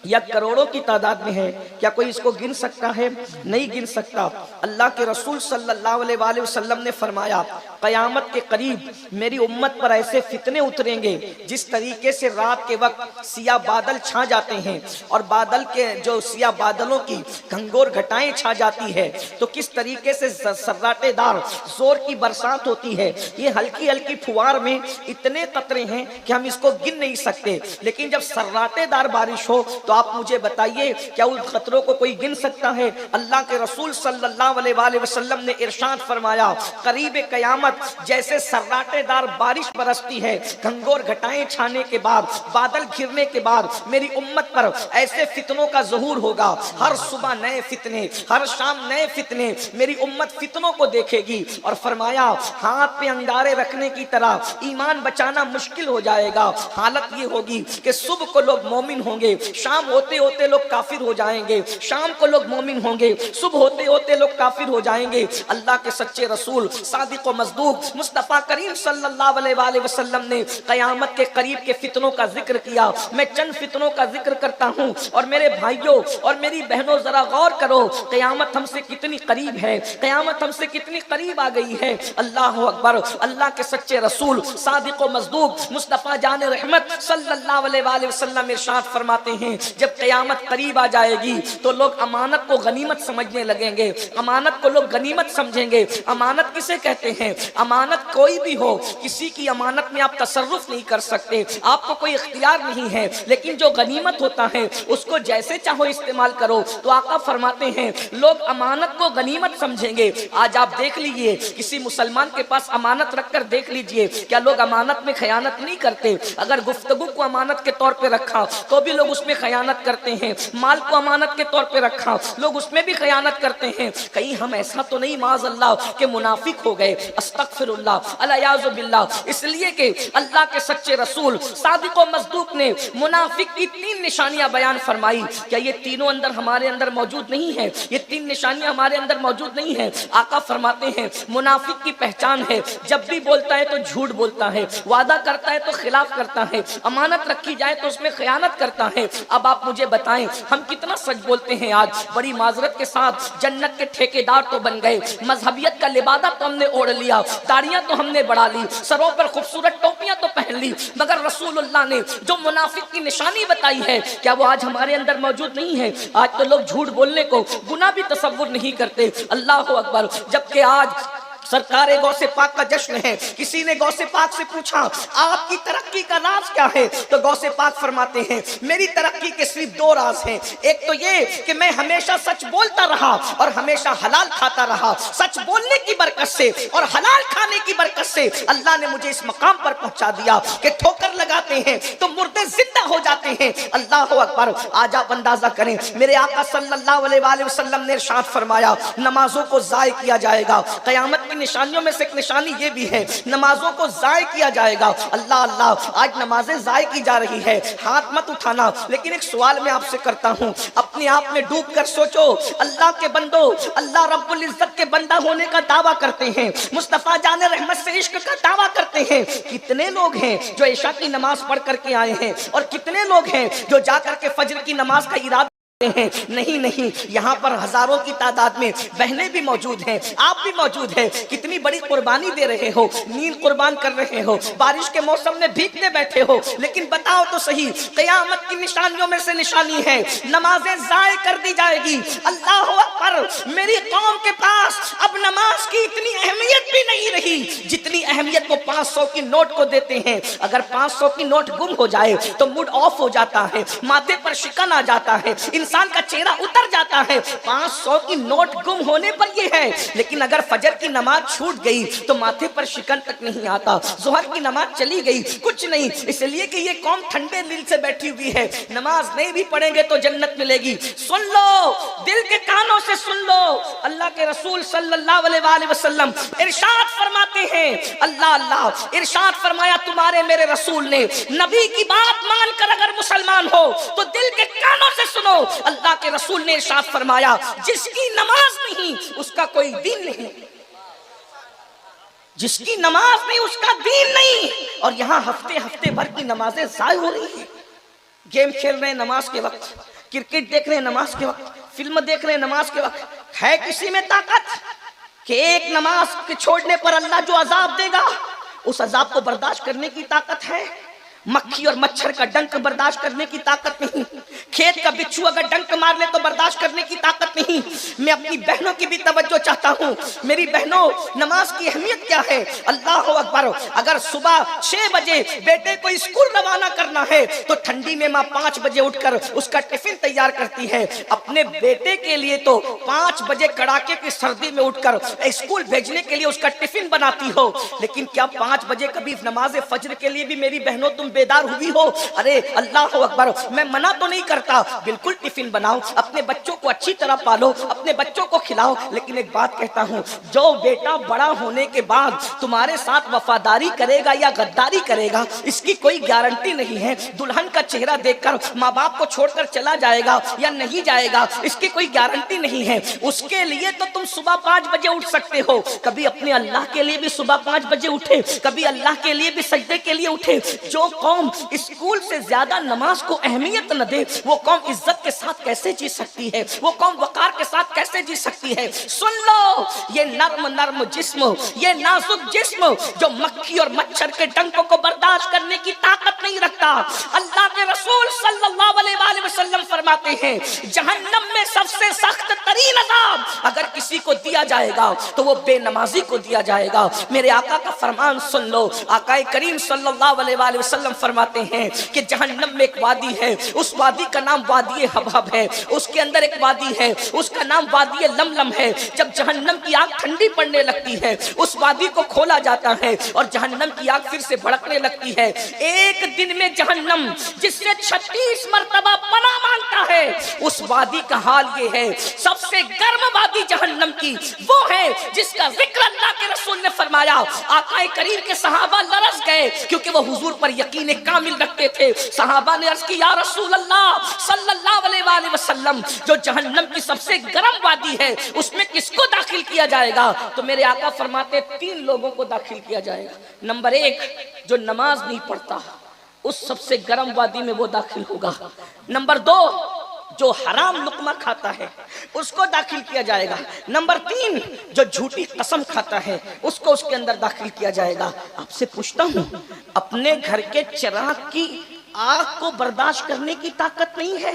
یا کروڑوں کی تعداد میں ہے؟ کیا کوئی اس کو گن سکتا ہے؟ نہیں گن سکتا۔ اللہ کے رسول صلی اللہ علیہ وآلہ وسلم نے فرمایا قیامت کے قریب میری امت پر ایسے فتنے اتریں گے جس طریقے سے رات کے وقت سیاہ بادل چھا جاتے ہیں اور بادل کے جو سیاہ بادلوں کی گھنگور گھٹائیں چھا جاتی ہے تو کس طریقے سے سراٹے دار زور کی برسات ہوتی ہے، یہ ہلکی ہلکی پھوار میں اتنے قطرے ہیں کہ ہم اس کو گن نہیں سکتے۔ لیکن جب سراٹے دار بارش ہو تو آپ مجھے بتائیے کیا ان خطروں کو کوئی گن سکتا ہے؟ اللہ کے رسول صلی اللہ علیہ وآلہ وسلم نے ارشاد فرمایا قریب قیامت جیسے سراٹے دار بارش برستی ہے، گھنگور گھٹائیں چھانے کے بعد، بادل گھرنے کے بعد میری امت پر ایسے فتنوں کا ظہور ہوگا۔ ہر صبح نئے فتنے، ہر شام نئے فتنے، میری امت فتنوں کو دیکھے گی۔ اور فرمایا ہاتھ پہ انگارے رکھنے کی طرح ایمان بچانا مشکل ہو جائے گا۔ حالت یہ ہوگی کہ صبح کو لوگ مومن ہوں گے، شام ہوتے ہوتے لوگ کافر ہو جائیں گے، شام کو لوگ مومن ہوں گے، صبح ہوتے ہوتے لوگ کافر ہو جائیں گے۔ اللہ کے سچے رسول صادق و مصدوق مصطفیٰ کریم صلی اللہ علیہ وآلہ وسلم نے قیامت کے قریب کے فتنوں کا ذکر کیا۔ میں چند فتنوں کا ذکر کرتا ہوں، اور میرے بھائیوں اور میری بہنوں ذرا غور کرو قیامت ہم سے کتنی قریب ہے، قیامت ہم سے کتنی قریب آ گئی ہے۔ اللہ اکبر۔ اللہ کے سچے رسول صادق و مصدوق مصطفیٰ جان رحمت صلی اللہ علیہ وآلہ وسلم ارشاد فرماتے ہیں جب قیامت قریب آ جائے گی تو لوگ امانت کو غنیمت سمجھنے لگیں گے، امانت کو لوگ غنیمت سمجھیں گے۔ امانت کسے کہتے ہیں؟ امانت کوئی بھی ہو، کسی کی امانت میں آپ تصرف نہیں کر سکتے، آپ کو کوئی اختیار نہیں ہے، لیکن جو غنیمت ہوتا ہے اس کو جیسے چاہو استعمال کرو۔ تو آقا فرماتے ہیں لوگ امانت کو غنیمت سمجھیں گے۔ آج آپ دیکھ لیجئے کسی مسلمان کے پاس امانت رکھ کر دیکھ لیجئے کیا لوگ امانت میں خیانت نہیں کرتے؟ اگر گفتگو کو امانت کے طور پہ رکھا تو بھی لوگ اس میں خیانت خیانت کرتے ہیں، مال کو امانت کے طور پہ رکھا، لوگ اس میں بھی خیانت کرتے ہیں. کہیں ہم ایسا تو نہیں معاذ اللہ کہ منافق ہو گئے؟ استغفر اللہ الیاذ باللہ. اس لیے کہ اللہ کے سچے رسول صادق و مصدوق نے منافق کی 3 نشانیاں بیان فرمائی. کیا یہ تینوں ہمارے اندر موجود نہیں ہے؟ یہ 3 نشانیاں ہمارے اندر موجود نہیں ہیں؟ آقا فرماتے ہیں منافق کی پہچان ہے جب بھی بولتا ہے تو جھوٹ بولتا ہے، وعدہ کرتا ہے تو خلاف کرتا ہے، امانت رکھی جائے تو اس میں خیانت کرتا ہے. اب آپ مجھے بتائیں ہم کتنا سچ بولتے ہیں؟ آج بڑی معذرت کے ساتھ جنت کے ٹھیکیدار تو بن گئے، مذہبیت کا لبادہ تو ہم نے اوڑھ لیا، داڑیاں تو ہم نے بڑھا لی، سروں پر خوبصورت ٹوپیاں تو پہن لی، مگر رسول اللہ نے جو منافق کی نشانی بتائی ہے کیا وہ آج ہمارے اندر موجود نہیں ہے؟ آج تو لوگ جھوٹ بولنے کو گناہ بھی تصور نہیں کرتے. اللہ اکبر. جبکہ آج سرکار غوث پاک کا جشن ہے. کسی نے غوث پاک سے پوچھا آپ کی ترقی کا راز کیا ہے؟ تو غوث پاک فرماتے ہیں میری ترقی کے صرف 2 راز ہیں. ایک تو یہ کہ میں ہمیشہ سچ بولتا رہا اور ہمیشہ حلال کھاتا رہا. سچ بولنے کی برکت سے اور حلال کھانے کی برکت سے اللہ نے مجھے اس مقام پر پہنچا دیا کہ ٹھوکر لگاتے ہیں تو مردے زندہ ہو جاتے ہیں. اللہ اکبر. آج آپ اندازہ کریں میرے آقا صلی اللہ علیہ وآلہ وسلم نے ارشاد فرمایا نمازوں کو ضائع کیا جائے گا. قیامت نشانیوں میں سے ایک نشانی یہ بھی ہے نمازوں کو ضائع کیا جائے گا. اللہ اللہ. آج نمازیں ضائع کی جا رہی ہے. ہاتھ مت اٹھانا لیکن ایک سوال میں آپ سے کرتا ہوں، اپنے آپ میں ڈوب کر سوچو. اللہ کے بندو، اللہ رب العزت کے بندہ ہونے کا دعویٰ کرتے ہیں، مصطفیٰ جان رحمت سے عشق کا دعویٰ کرتے ہیں. کتنے لوگ ہیں جو عشاء کی نماز پڑھ کر کے آئے ہیں اور کتنے لوگ ہیں جو جا کر کے فجر کی نماز کا ارادہ ہیں؟ نہیں، یہاں پر ہزاروں کی تعداد میں بہنیں بھی موجود ہیں، آپ بھی موجود ہیں. کتنی بڑی قربانی دے رہے ہو، نیند قربان کر رہے ہو، بارش کے موسم میں بھیگنے بیٹھے ہو، لیکن بتاؤ تو صحیح قیامت کی نشانیوں میں سے نشانی ہے نمازیں ضائع کر دی جائے گی. اللہ اکبر. میری قوم کے پاس اب نماز کی اتنی اہمیت بھی نہیں رہی جتنی اہمیت وہ 500 کی نوٹ کو دیتے ہیں. اگر 500 کی نوٹ گم ہو جائے تو موڈ آف ہو جاتا ہے، ماتھے پر شکن آ جاتا ہے، انسان کا چہرہ اتر جاتا ہے. 500 کی نوٹ گم ہونے پر یہ ہے، لیکن اگر فجر کی نماز چھوٹ گئی تو ماتھے پر شکن تک نہیں آتا. ظہر کی نماز چلی گئی کچھ نہیں، اس لیے کہ یہ قوم ٹھنڈے دل سے بیٹھی ہوئی ہے. نماز نہیں بھی پڑھیں گے تو جنت ملے گی. سن لو، دل کے کانوں سے سن لو. اللہ کے رسول صلی اللہ علیہ وآلہ وسلم ارشاد فرماتے ہیں، اللہ ارشاد فرمایا تمہارے میرے رسول نے نبی کی بات مان کر اگر مسلمان ہو تو دل کے کانوں سے سنو. اللہ کے رسول نے ارشاد فرمایا جس کی نماز نہیں اس کا کوئی دین نہیں، جس کی نماز نہیں اس کا دین نہیں. اور یہاں ہفتے بھر کی نمازیں ضائع ہو رہی ہیں. گیم کھیل رہے ہیں نماز کے وقت، کرکٹ دیکھ رہے ہیں نماز کے وقت، فلم دیکھ رہے ہیں نماز کے وقت. ہے کسی میں طاقت کہ ایک نماز کے چھوڑنے پر اللہ جو عذاب دے گا اس عذاب کو برداشت کرنے کی طاقت ہے؟ مکھی اور مچھر کا ڈنک برداشت کرنے کی طاقت نہیں، کھیت کا بچھو اگر ڈنک مار لے تو برداشت کرنے کی طاقت نہیں. میں اپنی بہنوں کی بھی توجہ چاہتا ہوں. میری بہنوں، نماز کی اہمیت کیا ہے؟ اللہ اکبر. اگر صبح 6 بجے بیٹے کو اسکول روانہ کرنا ہے تو ٹھنڈی میں ماں 5 بجے اٹھ کر اس کا ٹفن تیار کرتی ہے. اپنے بیٹے کے لیے تو 5 بجے کڑاکے کی سردی میں اٹھ کر اسکول بھیجنے کے لیے اس کا ٹفن بناتی ہو. لیکن کیا 5 بجے کبھی نماز فجر کے لیے بھی میری بہنوں تم بیدار ہوئی ہو؟ ارے اللہ اکبر. میں منع تو نہیں کرتا، بالکل ٹفن بناؤ، اپنے بچوں کو اچھی طرح پالو، اپنے بچوں کو کھلاؤ. لیکن ایک بات کہتا ہوں، جو بیٹا بڑا ہونے کے بعد تمہارے ساتھ وفاداری کرے گا یا غداری کرے گا اس کی کوئی گارنٹی نہیں ہے. دلہن کا چہرہ دیکھ کر ماں باپ کو چھوڑ کر چلا جائے گا یا نہیں جائے گا اس کی کوئی گارنٹی نہیں ہے. اس کے لیے تو تم صبح 5 بجے اٹھ سکتے ہو. کبھی اپنے اللہ کے لیے بھی صبح 5 بجے اٹھے، کبھی اللہ کے لیے بھی سجدے کے لیے اٹھے. جو قوم اسکول سے زیادہ نماز کو اہمیت نہ دے وہ قوم عزت کے ساتھ کیسے جی سکتی ہے؟ وہ قوم وقار کے ساتھ کیسے جی سکتی ہے؟ سن لو، یہ نرم جسم، یہ نازک جسم جو مکھی اور مچھر کے ڈنکوں کو برداشت کرنے کی طاقت نہیں رکھتا. اللہ کے رسول صلی اللہ علیہ وآلہ وسلم فرماتے ہیں جہنم میں سب سے سخت ترین عذاب اگر کسی کو دیا جائے گا تو وہ بے نمازی کو دیا جائے گا. میرے آقا کا فرمان سن لو. آقا کریم صلی اللہ علیہ وآلہ وسلم فرماتے ہیں کہ جہنم میں ایک وادی ہے، اس وادی کا نام وادی حبہب ہے، اس کے اندر ایک وادی ہے اس کا نام وادی لملم ہے۔ جب جہنم کی آگ ٹھنڈی پڑنے لگتی ہے اس وادی کو کھولا جاتا ہے اور جہنم کی آگ پھر سے بھڑکنے لگتی ہے۔ ایک دن میں جہنم جس سے 36 مرتبہ پناہ مانگتا ہے، اس وادی کا حال یہ ہے۔ سب سے گرم وادی جہنم کی وہ ہے جس کا ذکر اللہ کے رسول نے فرمایا، آقا کریم کے صحابہ لرز گئے کیونکہ وہ حضور پر یقین کامل رکھتے تھے۔ صحابہ نے عرض کی یا رسول اللہ صلی اللہ علیہ وآلہ وسلم، جو جہنم کی سب سے گرم وادی ہے اس میں کس کو داخل کیا جائے گا؟ تو میرے آقا فرماتے 3 لوگوں کو داخل کیا جائے گا۔ نمبر 1 جو نماز نہیں پڑھتا، اس سب سے گرم وادی میں وہ داخل ہوگا۔ نمبر 2 جو حرام لقمہ کھاتا ہے اس کو داخل کیا جائے گا۔ نمبر 3 جو جھوٹی قسم کھاتا ہے اس کو اس کے اندر داخل کیا جائے گا۔ آپ سے پوچھتا ہوں، اپنے گھر کے چراغ کی آگ کو برداشت کرنے کی طاقت نہیں ہے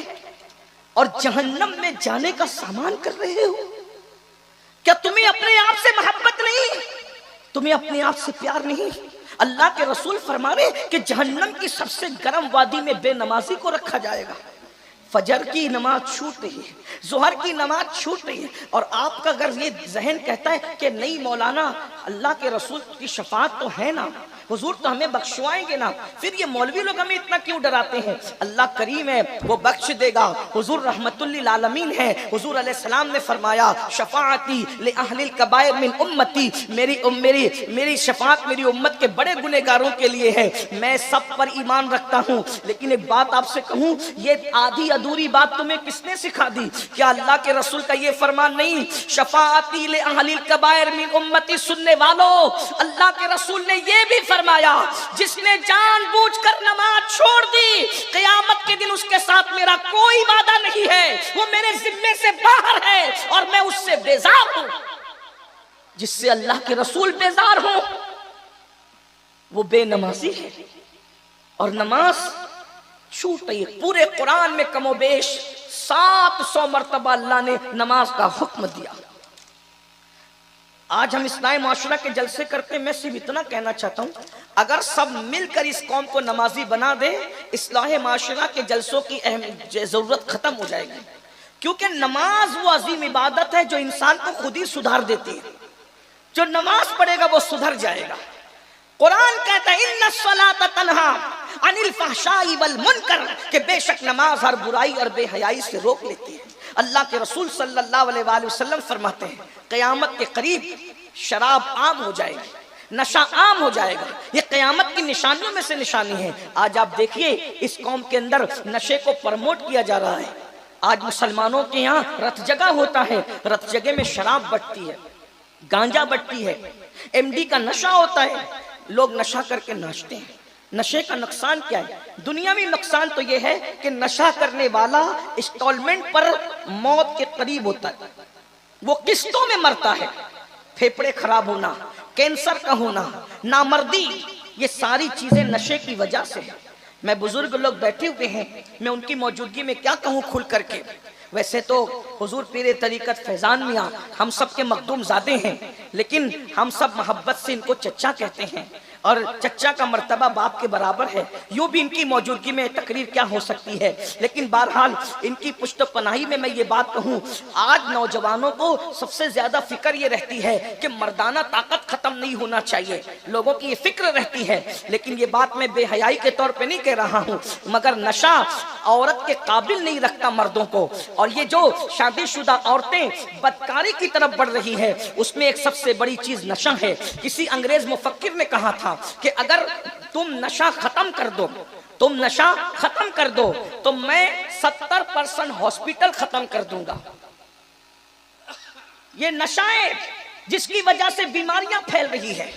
اور جہنم میں جانے کا سامان کر رہے ہو؟ کیا تمہیں اپنے آپ سے محبت نہیں؟ تمہیں اپنے آپ سے پیار نہیں؟ اللہ کے رسول فرما رہے کہ جہنم کی سب سے گرم وادی میں بے نمازی کو رکھا جائے گا۔ فجر کی نماز چھوٹ رہی ہے، ظہر کی نماز چھوٹ رہی ہے، اور آپ کا اگر یہ ذہن کہتا ہے کہ نہیں مولانا اللہ کے رسول کی شفاعت تو ہے نا، حضور تو ہمیں بخشوائیں گے نا، پھر یہ مولوی لوگ ہمیں اتنا کیوں ڈراتے ہیں؟ اللہ کریم ہے، وہ بخش دے گا۔ حضور رحمت للعالمین ہے، حضور علیہ السلام نے فرمایا شفاعتی لأہل الکبائر من امتی، میری شفاعت میری امت کے بڑے گنہگاروں کے لیے ہے۔ میں سب پر ایمان رکھتا ہوں، لیکن ایک بات آپ سے کہوں، یہ آدھی ادھوری بات تمہیں کس نے سکھا دی؟ کیا اللہ کے رسول کا یہ فرمان نہیں شفاعتی لأہل الکبائر من امتی؟ سننے والوں، اللہ کے رسول نے یہ بھی فرمایا جس نے جان بوجھ کر نماز چھوڑ دی، قیامت کے دن اس کے ساتھ میرا کوئی وعدہ نہیں ہے، وہ میرے ذمے سے باہر ہے اور میں اس سے بیزار ہوں۔ جس سے اللہ کے رسول بیزار ہوں وہ بے نمازی ہے اور نماز چھوٹ رہی ہے۔ پورے قرآن میں کم و بیش 700 مرتبہ اللہ نے نماز کا حکم دیا۔ آج ہم اصلاح معاشرہ کے جلسے کرتے ہیں، میں صرف اتنا کہنا چاہتا ہوں، اگر سب مل کر اس قوم کو نمازی بنا دے، اصلاح معاشرہ کے جلسوں کی ضرورت ختم ہو جائے گی، کیونکہ نماز وہ عظیم عبادت ہے جو انسان کو خود ہی سدھار دیتی ہے۔ جو نماز پڑھے گا وہ سدھر جائے گا۔ قرآن کہتا ہے ان الصلاۃ تنہا عن الفحشاء والمنکر، کہ بے شک نماز ہر برائی اور بے حیائی سے روک لیتی ہے۔ اللہ کے رسول صلی اللہ علیہ وآلہ وسلم فرماتے ہیں قیامت کے قریب شراب عام ہو جائے گی، نشہ عام ہو جائے گا، یہ قیامت کی نشانیوں میں سے نشانی ہے۔ آج آپ دیکھیے اس قوم کے اندر نشے کو پرموٹ کیا جا رہا ہے۔ آج مسلمانوں کے یہاں رت جگہ ہوتا ہے، رت جگہ میں شراب بٹتی ہے، گانجا بٹتی ہے، MD کا نشہ ہوتا ہے، لوگ نشہ کر کے ناچتے ہیں۔ نشے کا نقصان کیا ہے؟ دنیاوی نقصان تو یہ ہے کہ نشہ کرنے والا انسٹالمنٹ پر موت کے قریب ہوتا ہے، وہ قسطوں میں مرتا ہے۔ پھیپھڑے خراب ہونا، کینسر کا ہونا، نامردی، یہ ساری چیزیں نشے کی وجہ سے ہیں۔ میں بزرگ لوگ بیٹھے ہوئے ہیں، میں ان کی موجودگی میں کیا کہوں کھل کر کے۔ ویسے تو حضور پیر طریقت فیضان میاں ہم سب کے مخدوم زادے ہیں، لیکن ہم سب محبت سے ان کو چچا کہتے ہیں، اور چچا کا مرتبہ باپ کے برابر ہے۔ یوں بھی ان کی موجودگی میں تقریر کیا ہو سکتی ہے، لیکن بہرحال ان کی پشت پناہی میں یہ بات کہوں، آج نوجوانوں کو سب سے زیادہ فکر یہ رہتی ہے کہ مردانہ طاقت ختم نہیں ہونا چاہیے، لوگوں کی یہ فکر رہتی ہے۔ لیکن یہ بات میں بے حیائی کے طور پہ نہیں کہہ رہا ہوں، مگر نشہ عورت کے قابل نہیں رکھتا مردوں کو، اور یہ جو شادی شدہ عورتیں بدکاری کی طرف بڑھ رہی ہے اس میں ایک سب سے بڑی چیز نشہ ہے۔ کسی انگریز مفکر نے کہا تھا کہ اگر تم نشہ ختم کر دو، تم نشہ ختم کر دو تو میں 70% ہاسپٹل ختم کر دوں گا۔ یہ نشہ ہے جس کی وجہ سے بیماریاں پھیل رہی ہے،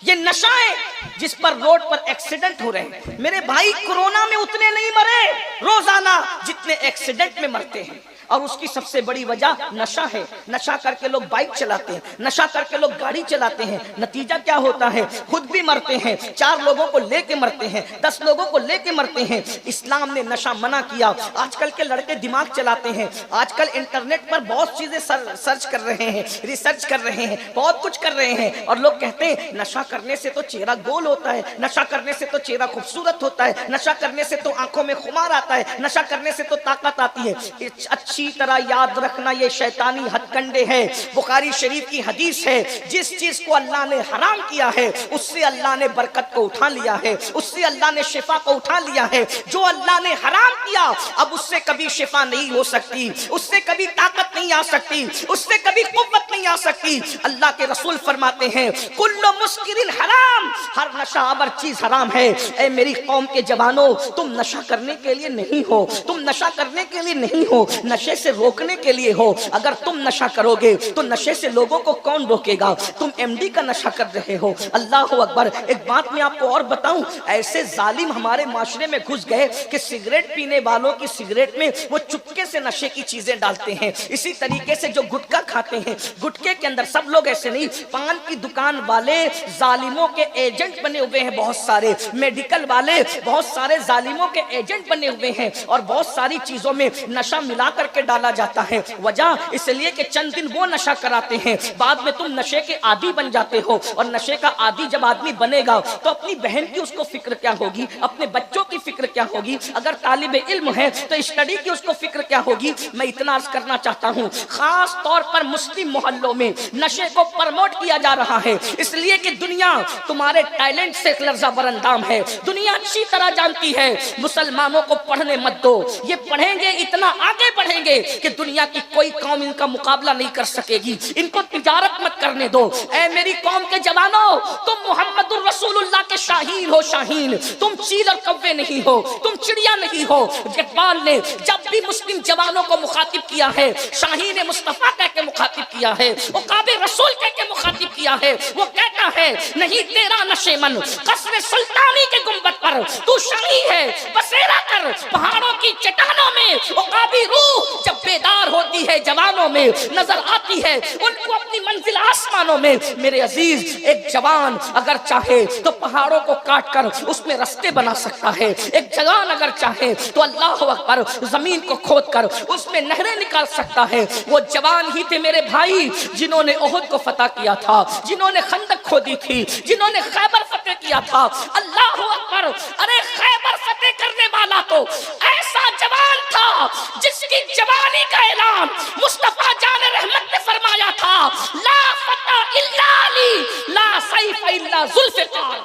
یہ نشہ ہے جس پر روڈ پر ایکسیڈنٹ ہو رہے ہیں۔ میرے بھائی کورونا میں اتنے نہیں مرے روزانہ جتنے ایکسیڈنٹ میں مرتے ہیں۔ اور اس کی سب سے بڑی وجہ نشہ ہے. نشہ کر کے لوگ بائک چلاتے ہیں, نشہ کر کے لوگ گاڑی چلاتے ہیں. نتیجہ کیا ہوتا ہے؟ خود بھی مرتے ہیں, 4 لوگوں کو لے کے مرتے ہیں, 10 لوگوں کو لے کے مرتے ہیں. اسلام نے نشہ منع کیا. آج کل کے لڑکے دماغ چلاتے ہیں, آج کل انٹرنیٹ پر بہت چیزیں سرچ کر رہے ہیں, ریسرچ کر رہے ہیں, بہت کچھ کر رہے ہیں, اور لوگ کہتے ہیں نشہ کرنے سے تو چہرہ گول ہوتا ہے, نشہ کرنے سے تو چہرہ خوبصورت ہوتا ہے, نشہ کرنے سے تو آنکھوں میں خمار آتا ہے, نشہ کرنے سے تو طاقت آتی ہے. اچھی طرح یاد رکھنا یہ شیطانی ہتھ کنڈے ہے. بخاری شریف کی حدیث ہے, جس چیز کو اللہ نے حرام کیا ہے اس سے اللہ نے برکت کو اٹھا لیا ہے, اس سے اللہ نے شفا کو اٹھا لیا ہے. جو اللہ نے حرام کیا اب اس سے کبھی شفا نہیں ہو سکتی, اس سے کبھی طاقت نہیں آ سکتی, اس سے کبھی قوت نہیں آ سکتی. اللہ کے رسول فرماتے ہیں کل مسکر حرام, ہر نشہ آور چیز حرام ہے. اے میری قوم کے جوانوں, تم نشہ کرنے کے لیے نہیں ہو, تم نشہ کرنے کے لیے نہیں ہو, نشے سے روکنے کے لیے ہو. اگر تم نشہ کرو گے تو نشے سے لوگوں کو کون روکے گا؟ تم ایم ڈی کا نشہ کر رہے ہو. اللہ اکبر. ایک بات میں آپ کو اور بتاؤں, ایسے ظالم ہمارے معاشرے میں گھس گئے کہ سگریٹ پینے والوں کی سگریٹ میں وہ چپکے سے نشے کی چیزیں ڈالتے ہیں. اسی طریقے سے جو گٹکا کھاتے ہیں, گٹکے کے اندر سب لوگ ایسے نہیں, پان کی دکان والے ظالموں کے ایجنٹ بنے ہوئے ہیں, بہت سارے میڈیکل والے بہت سارے ظالموں کے ایجنٹ بنے ہوئے ہیں, اور بہت ساری چیزوں میں نشہ ملا کر کے ڈالا جاتا ہے. وجہ اس لیے کہ چند دن وہ نشہ کراتے ہیں, بعد میں تم نشے کے عادی بن جاتے ہو. اور نشے کا عادی جب آدمی بنے گا تو اپنی بہن کی اس کو فکر کیا ہوگی, اپنے بچوں کی فکر کیا ہوگی, اگر طالب علم ہے تو اسٹڈی کی اس کو فکر کیا ہوگی. میں اتنا عرض کرنا چاہتا ہوں, خاص طور پر مسلم محلوں میں نشے کو پرموٹ کیا جا رہا ہے, اس لیے کہ دنیا تمہارے ٹیلنٹ سے لرزہ برندام ہے. دنیا اچھی طرح جانتی ہے مسلمانوں کو پڑھنے مت دو, یہ پڑھیں گے اتنا آگے بڑھیں گے کہ دنیا کی کوئی قوم ان کا مقابلہ نہیں کر سکے گی. ان کو تجارت مت کرنے دو. اے میری قوم کے جوانوں, تم محمد الرسول اللہ کے شاہین ہو, شاہین. تم چیل اور کوے نہیں ہو, تم چڑیا نہیں ہو. اقبال نے جب بھی مسلم جوانوں کو مخاطب کیا ہے, شاہین مصطفیٰ کہہ کے مخاطب کیا ہے, عقاب رسول کہہ کے مخاطب کیا ہے. وہ کہتا ہے نہیں تیرا نشے من قصر سلطانی کے گنبد پر, تو شاہی ہے بسیرا کر پہاڑوں کی چٹانوں میں. عقابی روح جب بیدار ہوتی ہے جوانوں میں, نظر آتی ہے ان کو اپنی منزل آسمانوں میں. میرے عزیز, ایک جوان اگر چاہے تو پہاڑوں کو کاٹ کر اس میں رستے بنا سکتا ہے. ایک جوان اگر چاہے تو اللہ اکبر زمین کو کھود کر اس میں نہریں نکال سکتا ہے. وہ جوان ہی تھے میرے بھائی جنہوں نے احد کو فتح کیا تھا, جنہوں نے خندق کھودی تھی, جنہوں نے خیبر فتح کیا تھا. اللہ اکبر. ارے خیبر فتح کرنے والا تو ایسا جوان تھا جس کی جوانی کا اعلان مصطفیٰ جان رحمت نے فرمایا تھا, لا فتح الا علی, لا سیف الا ذوالفقار.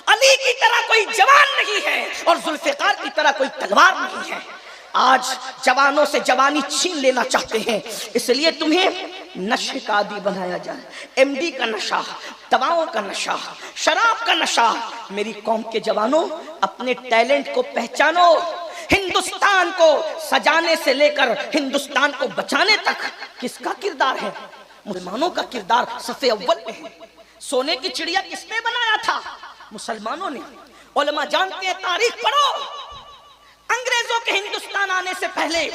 علی کی طرح کوئی جوان نہیں ہے اور ذوالفقار کی طرح کوئی تلوار نہیں ہے. آج جوانوں سے جوانی چھین لینا چاہتے ہیں, اس لیے تمہیں نشے کا عادی بنایا جائے. ایم ڈی کا نشہ, دواؤں کا نشہ, شراب کا نشہ. میری قوم کے جوانوں, اپنے ٹیلنٹ کو پہچانو. ہندوستان کو سجانے سے لے کر ہندوستان کو بچانے تک کس کا کردار ہے؟ مسلمانوں کا کردار صف اول میں ہے. سونے کی چڑیا کس نے بنایا تھا؟ مسلمانوں نے. علماء جانتے ہیں, تاریخ پڑھو. انگریزوں کے ہندوستان آنے سے پہلے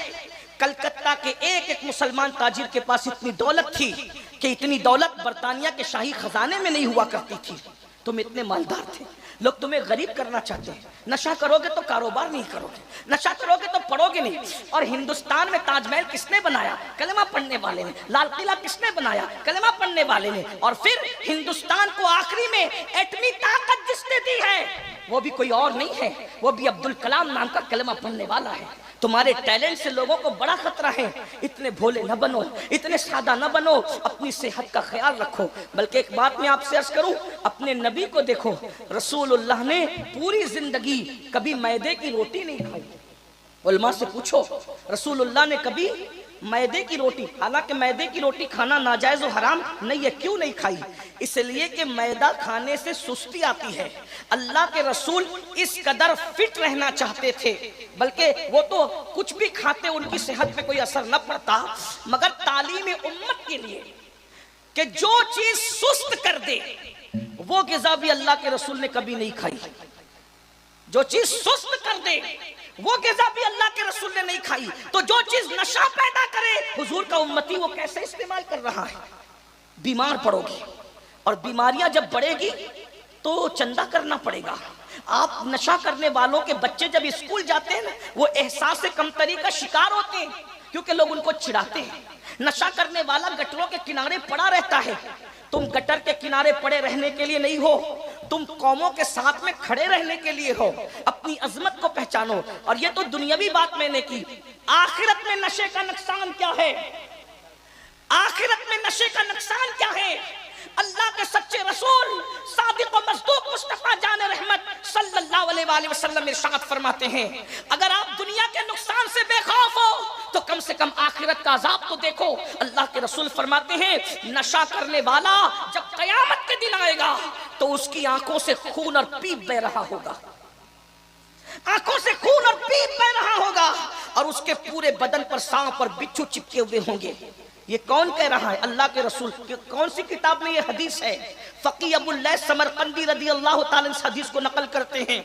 کلکتہ کے ایک ایک مسلمان تاجر کے پاس اتنی دولت تھی کہ اتنی دولت برطانیہ کے شاہی خزانے میں نہیں ہوا کرتی تھی. تم اتنے مالدار تھے, لوگ تمہیں غریب کرنا چاہتے ہیں. نشہ کرو گے تو کاروبار نہیں کرو گے, نشہ کرو گے تو پڑھو گے نہیں. اور ہندوستان میں تاج محل کس نے بنایا؟ کلمہ پڑھنے والے نے. لال قلعہ کس نے بنایا؟ کلمہ پڑھنے والے نے. اور پھر ہندوستان کو آخری میں ایٹمی طاقت جس نے دی ہے وہ بھی کوئی اور نہیں ہے, وہ بھی عبدالکلام نام کا کلمہ پڑھنے والا ہے. تمہارے ٹیلنٹ سے لوگوں کو بڑا خطرہ ہے. اتنے بھولے نہ بنو, اتنے سادہ نہ بنو, اپنی صحت کا خیال رکھو. بلکہ ایک بات میں آپ سے عرض کروں, اپنے نبی کو دیکھو, رسول اللہ نے پوری زندگی کبھی میدے کی روٹی نہیں کھائی. علماء سے پوچھو, رسول اللہ نے کبھی میدے کی روٹی, حالانکہ میدے کی روٹی کھانا ناجائز و حرام نہیں ہے, کیوں نہیں کھائی؟ اس لیے کہ میدہ کھانے سے سستی آتی ہے. اللہ کے رسول اس قدر فٹ رہنا چاہتے تھے, بلکہ وہ تو کچھ بھی کھاتے ان کی صحت پہ کوئی اثر نہ پڑتا, مگر تعلیم امت کے لیے کہ جو چیز سست کر دے وہ غذا بھی اللہ کے رسول نے کبھی نہیں کھائی. جو چیز سست کر دے وہ غذا بھی اللہ کے رسول نے نہیں کھائی، تو جو چیز نشہ پیدا کرے حضور کا امتی وہ کیسے استعمال کر رہا ہے؟ بیمار پڑو گی، اور بیماریاں جب بڑھے گی تو چندہ کرنا پڑے گا۔ آپ نشہ کرنے والوں کے بچے جب اسکول جاتے ہیں نا، وہ احساس کمتری کا شکار ہوتے ہیں کیونکہ لوگ ان کو چڑھاتے ہیں۔ نشہ کرنے والا گٹروں کے کنارے پڑا رہتا ہے، تم گٹر کے کنارے پڑے رہنے کے لیے نہیں ہو، تم قوموں کے ساتھ میں کھڑے رہنے کے لیے ہو۔ اپنی عظمت کو پہچانو۔ اور یہ تو دنیاوی بات میں نے کی، آخرت میں نشے کا نقصان کیا ہے؟ آخرت میں نشے کا نقصان کیا ہے؟ اللہ کے سچے رسول صادق و مصدوق مصطفیٰ جان رحمت صلی اللہ علیہ وآلہ وسلم ارشاد فرماتے ہیں، اگر آپ دنیا کے نقصان سے بے خوف ہو تو کم سے کم آخرت کا عذاب تو دیکھو۔ اللہ کے رسول فرماتے ہیں نشہ کرنے والا جب قیامت کے دن آئے گا تو اس کی آنکھوں سے خون اور پیپ بہ رہا ہوگا، آنکھوں سے خون اور پیپ بہ رہا ہوگا، اور اس کے پورے بدن پر سانپ اور بچھو چپکے ہوئے ہوں گے۔ یہ کون کہہ رہا ہے؟ اللہ کے رسول۔ کون سی کتاب میں یہ حدیث ہے؟ فقی ابو اللیث سمرقندی رضی اللہ تعالیٰ اس حدیث کو نقل کرتے ہیں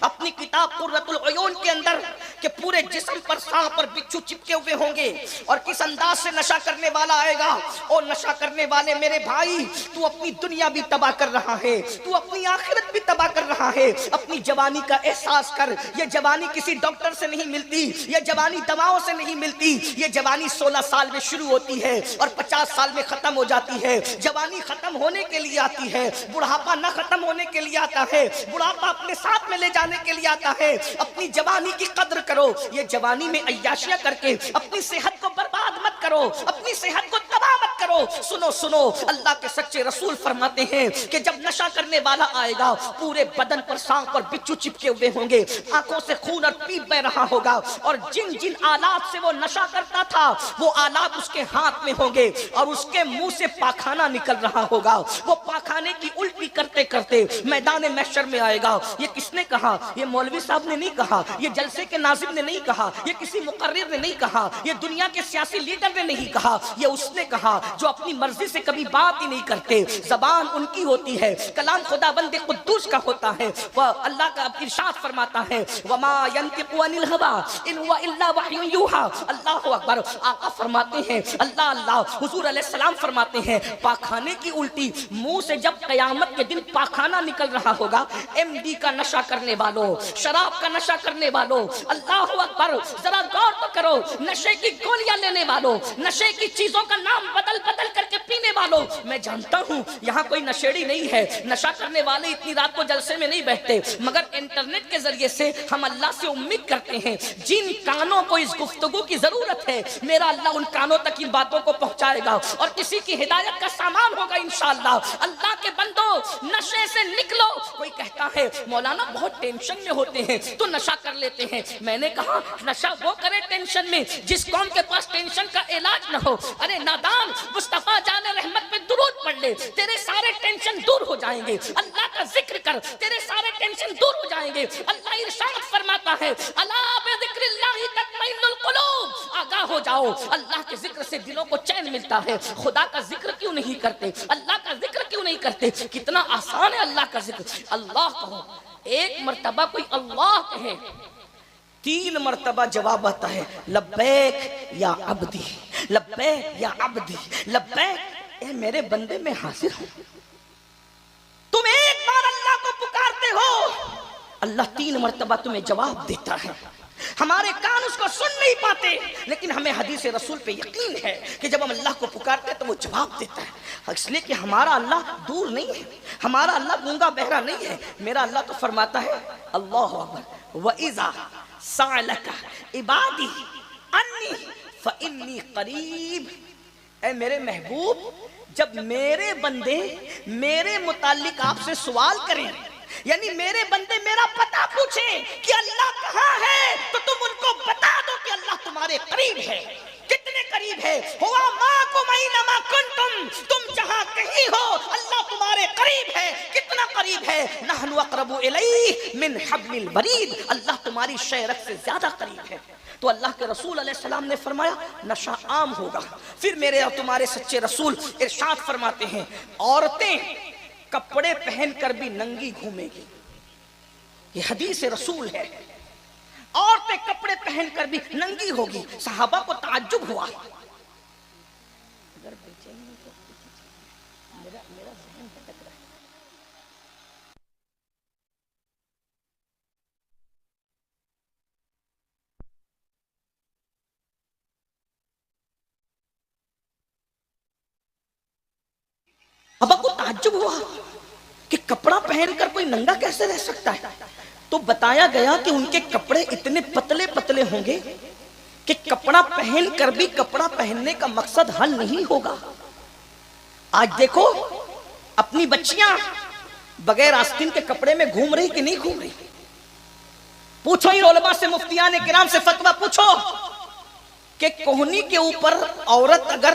اپنی کتاب قرۃ العیون کے اندر کہ پورے جسم پر سانپ اور بچھو چپکے ہوئے ہوں گے، اور کس انداز سے نشہ کرنے والا آئے گا۔ اور نشہ کرنے والے میرے بھائی، تو اپنی دنیا بھی تباہ کر رہا ہے، تو اپنی آخرت بھی تباہ کر رہا ہے۔ اپنی جوانی کا احساس کر، یہ جوانی کسی ڈاکٹر سے نہیں ملتی، یہ جوانی دواؤں سے نہیں ملتی، یہ جوانی 16 سال میں شروع ہوتی ہے اور 50 سال میں ختم ہو جاتی ہے۔ جوانی ختم ہونے کے لیے آتی ہے، بڑھاپا نہ ختم ہونے کے لیے آتا ہے، بڑھاپا اپنے ساتھ میں لے جانے کے لیے آتا ہے۔ اپنی جوانی کی قدر کرو، یہ جوانی میں عیاشیاں کر کے اپنی صحت کو برباد مت کرو، اپنی صحت کو تباہ مت کرو۔ سنو سنو، اللہ کے سچے رسول فرماتے ہیں کہ جب نشہ کرنے والا آئے گا پورے بدن پر سانپ اور بچھو چپکے ہوئے ہوں گے، آنکھوں سے خون اور پیپ بہ رہا ہوگا، اور جن جن آلات سے وہ نشہ کرتا تھا وہ آلات اس کے ہاتھ میں ہوں گے، اور اس کے منہ سے پاخانہ نکل رہا ہوگا۔ وہ پاخانے کی الٹی کرتے کرتے میدان محشر میں آئے گا۔ یہ کس نے کہا؟ یہ مولوی صاحب نے نہیں کہا، یہ جلسے کے ناظم نے نہیں کہا، یہ کسی مقرر نے نہیں کہا، یہ دنیا کے سیاسی لیڈر نے نہیں کہا، یہ اس نے کہا جو اپنی مرضی سے کبھی بات ہی نہیں کرتے، زبان ان کی ہوتی ہے، کلام خدا بند قدوس کا ہوتا ہے۔ وہ اللہ کا ارشاد فرماتا ہے وما ينطق عن الهوى ان هو الا وحی یوحى۔ اللہ اکبر۔ آقا فرماتے ہیں اللہ اللہ، حضور علیہ السلام فرماتے ہیں پاخانے کی الٹی منہ سے جب قیامت کے دن پاخانہ نکل رہا ہوگا، ایم ڈی کا نشہ کرنے والوں، شراب کا نشہ کرنے والوں، اللہ اکبر، ذرا غور تو کرو، نشے کی گولیاں لینے والوں، نشے کی چیزوں کا نام بدل بدل کر کے پینے والوں۔ میں جانتا ہوں یہاں کوئی نشیڑی نہیں ہے، نشہ کرنے والے اتنی رات کو جلسے میں نہیں بیٹھتے، مگر انٹرنیٹ کے ذریعے سے ہم اللہ سے امید کرتے ہیں جن کانوں کو اس گفتگو کی ضرورت ہے میرا اللہ ان کانوں تک ان باتوں کو پہنچائے گا، اور کسی کی ہدایت کا سامان ہوگا انشاءاللہ۔ اللہ کے بندو، نشے سے نکلو۔ کوئی کہتا ہے مولانا بہت ٹینشن میں ہوتے ہیں تو نشہ کر لیتے ہیں۔ میں نے کہا نشہ وہ کرے ٹینشن میں جس قوم کے پاس ٹینشن کا علاج نہ ہو۔ ارے نادان، مصطفیٰ جان رحمت پہ درود پڑھ لے، تیرے سارے ٹینشن دور ہو جائیں گے۔ اللہ کا ذکر کر، تیرے سارے ٹینشن دور ہو جائیں گے۔ اللہ ارشاد فرماتا ہے الا بذکر اللہ تطمئن القلوب، آگاہ ہو جاؤ، اللہ کے ذکر سے دلوں کو چین ملتا ہے۔ خدا کا ذکر کیوں نہیں کرتے؟ اللہ کا ذکر کیوں نہیں کرتے؟ کتنا آسان ہے اللہ کا ذکر۔ اللہ کہو، ایک مرتبہ کوئی اللہ کہے 3 مرتبہ جواب آتا ہے لبیک یا عبدی، لبیک یا عبدی، لبیک اے میرے بندے میں حاضر ہوں۔ تم ایک بار اللہ کو پکارتے ہو، اللہ 3 مرتبہ تمہیں جواب دیتا ہے۔ ہمارے کان اس کو سن نہیں پاتے، لیکن ہمیں حدیث رسول پہ یقین ہے کہ جب ہم اللہ کو پکارتے ہیں تو وہ جواب دیتا ہے، اس لیے کہ ہمارا اللہ دور نہیں ہے، ہمارا اللہ گونگا بہرا نہیں ہے۔ میرا اللہ تو فرماتا ہے اللہ اکبر، وَإِذَا سَأَلَكَ عِبَادِي عَنِّي فَإِنِّي قَرِيبٌ۔ اے میرے محبوب، جب میرے بندے میرے متعلق آپ سے سوال کریں، یعنی میرے بندے میرا پتہ پوچھیں کہ اللہ کہاں ہے، تو تم ان کو بتا دو کہ اللہ تمہارے قریب ہے۔ کتنے قریب ہے؟ ہوا معکم اینما کنتم، تم جہاں کہیں ہو اللہ تمہارے قریب ہے۔ کتنا قریب ہے؟ نحن اقرب الیہ من حبل الورید، اللہ تمہاری شہرت سے زیادہ قریب ہے۔ تو اللہ کے رسول علیہ السلام نے فرمایا نشہ عام ہوگا۔ پھر میرے اور تمہارے سچے رسول ارشاد فرماتے ہیں عورتیں کپڑے پہن کر بھی ننگی گھومے گی، یہ حدیث رسول ہے۔ عورتیں کپڑے پہن کر بھی ننگی ہوگی. صحابہ کو تعجب ہوا. صحابہ کو تعجب ہوا کہ کپڑا پہن کر کوئی ننگا کیسے رہ سکتا ہے. تو بتایا گیا کہ ان کے کپڑے اتنے پتلے پتلے ہوں گے کہ کپڑا پہن کر بھی کپڑا پہننے کا مقصد حل نہیں ہوگا. آج دیکھو اپنی بچیاں بغیر آستین کے کپڑے میں گھوم رہی کہ نہیں گھوم رہی. پوچھو ہی علماء سے, مفتیان کرام سے فتویٰ پوچھو کہ کوہنی کے اوپر عورت اگر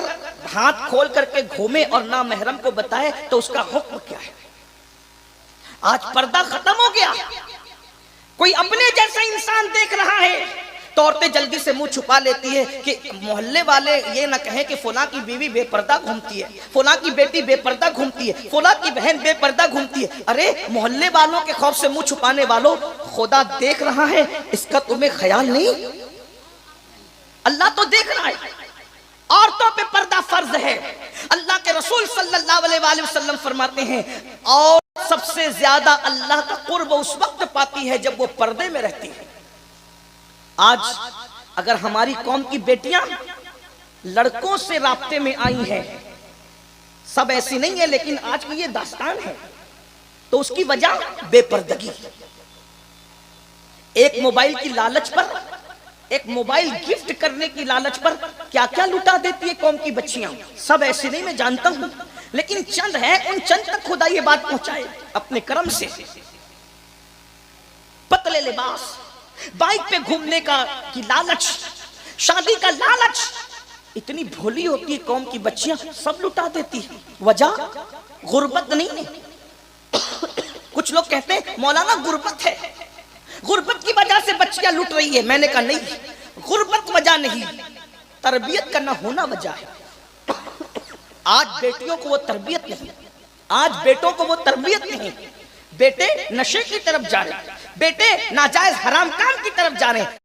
ہاتھ کھول کر کے گھومے اور نامحرم کو بتائے تو اس کا حکم کیا ہے. آج پردہ ختم ہو گیا. کوئی اپنے جیسا انسان دیکھ رہا ہے تو عورتیں جلدی سے منہ چھپا لیتی ہے کہ محلے والے یہ نہ کہیں کہ فلاں کی بیوی بے پردہ گھومتی ہے, فلاں کی بیٹی بے پردہ گھومتی ہے, فلاں کی بہن بے پردہ گھومتی ہے. ارے محلے والوں کے خوف سے منہ چھپانے والوں, خدا دیکھ رہا ہے, اس کا تمہیں خیال نہیں؟ اللہ تو دیکھ رہا ہے. عورتوں پہ پردہ فرض ہے. اللہ کے رسول صلی اللہ علیہ وآلہ وسلم فرماتے ہیں اور سب سے زیادہ اللہ کا قرب اس وقت پاتی ہے جب وہ پردے میں رہتی ہے. آج اگر ہماری قوم کی بیٹیاں لڑکوں سے رابطے میں آئی ہیں, سب ایسی نہیں ہے لیکن آج کی یہ داستان ہے, تو اس کی وجہ بے پردگی. ایک موبائل کی لالچ پر, ایک موبائل گفٹ کرنے کی لالچ پر کیا کیا لٹا دیتی ہے قوم کی بچیاں. سب ایسے نہیں, میں جانتا ہوں, لیکن چند ہے, ان چند تک خدا یہ بات پہنچائے اپنے کرم سے. پتلے لباس, بائک پہ گھومنے کی لالچ, شادی کا لالچ, اتنی بھولی ہوتی ہے قوم کی بچیاں, سب لٹا دیتی ہے. وجہ غربت نہیں ہے. کچھ لوگ کہتے ہیں مولانا غربت ہے, غربت کی وجہ سے بچیاں لٹ رہی ہے. میں نے کہا نہیں, غربت وجہ نہیں, تربیت کا نہ ہونا وجہ ہے. آج بیٹیوں کو وہ تربیت نہیں, آج بیٹوں کو وہ تربیت نہیں. بیٹے نشے کی طرف جا رہے ہیں, بیٹے ناجائز حرام کام کی طرف جا رہے ہیں.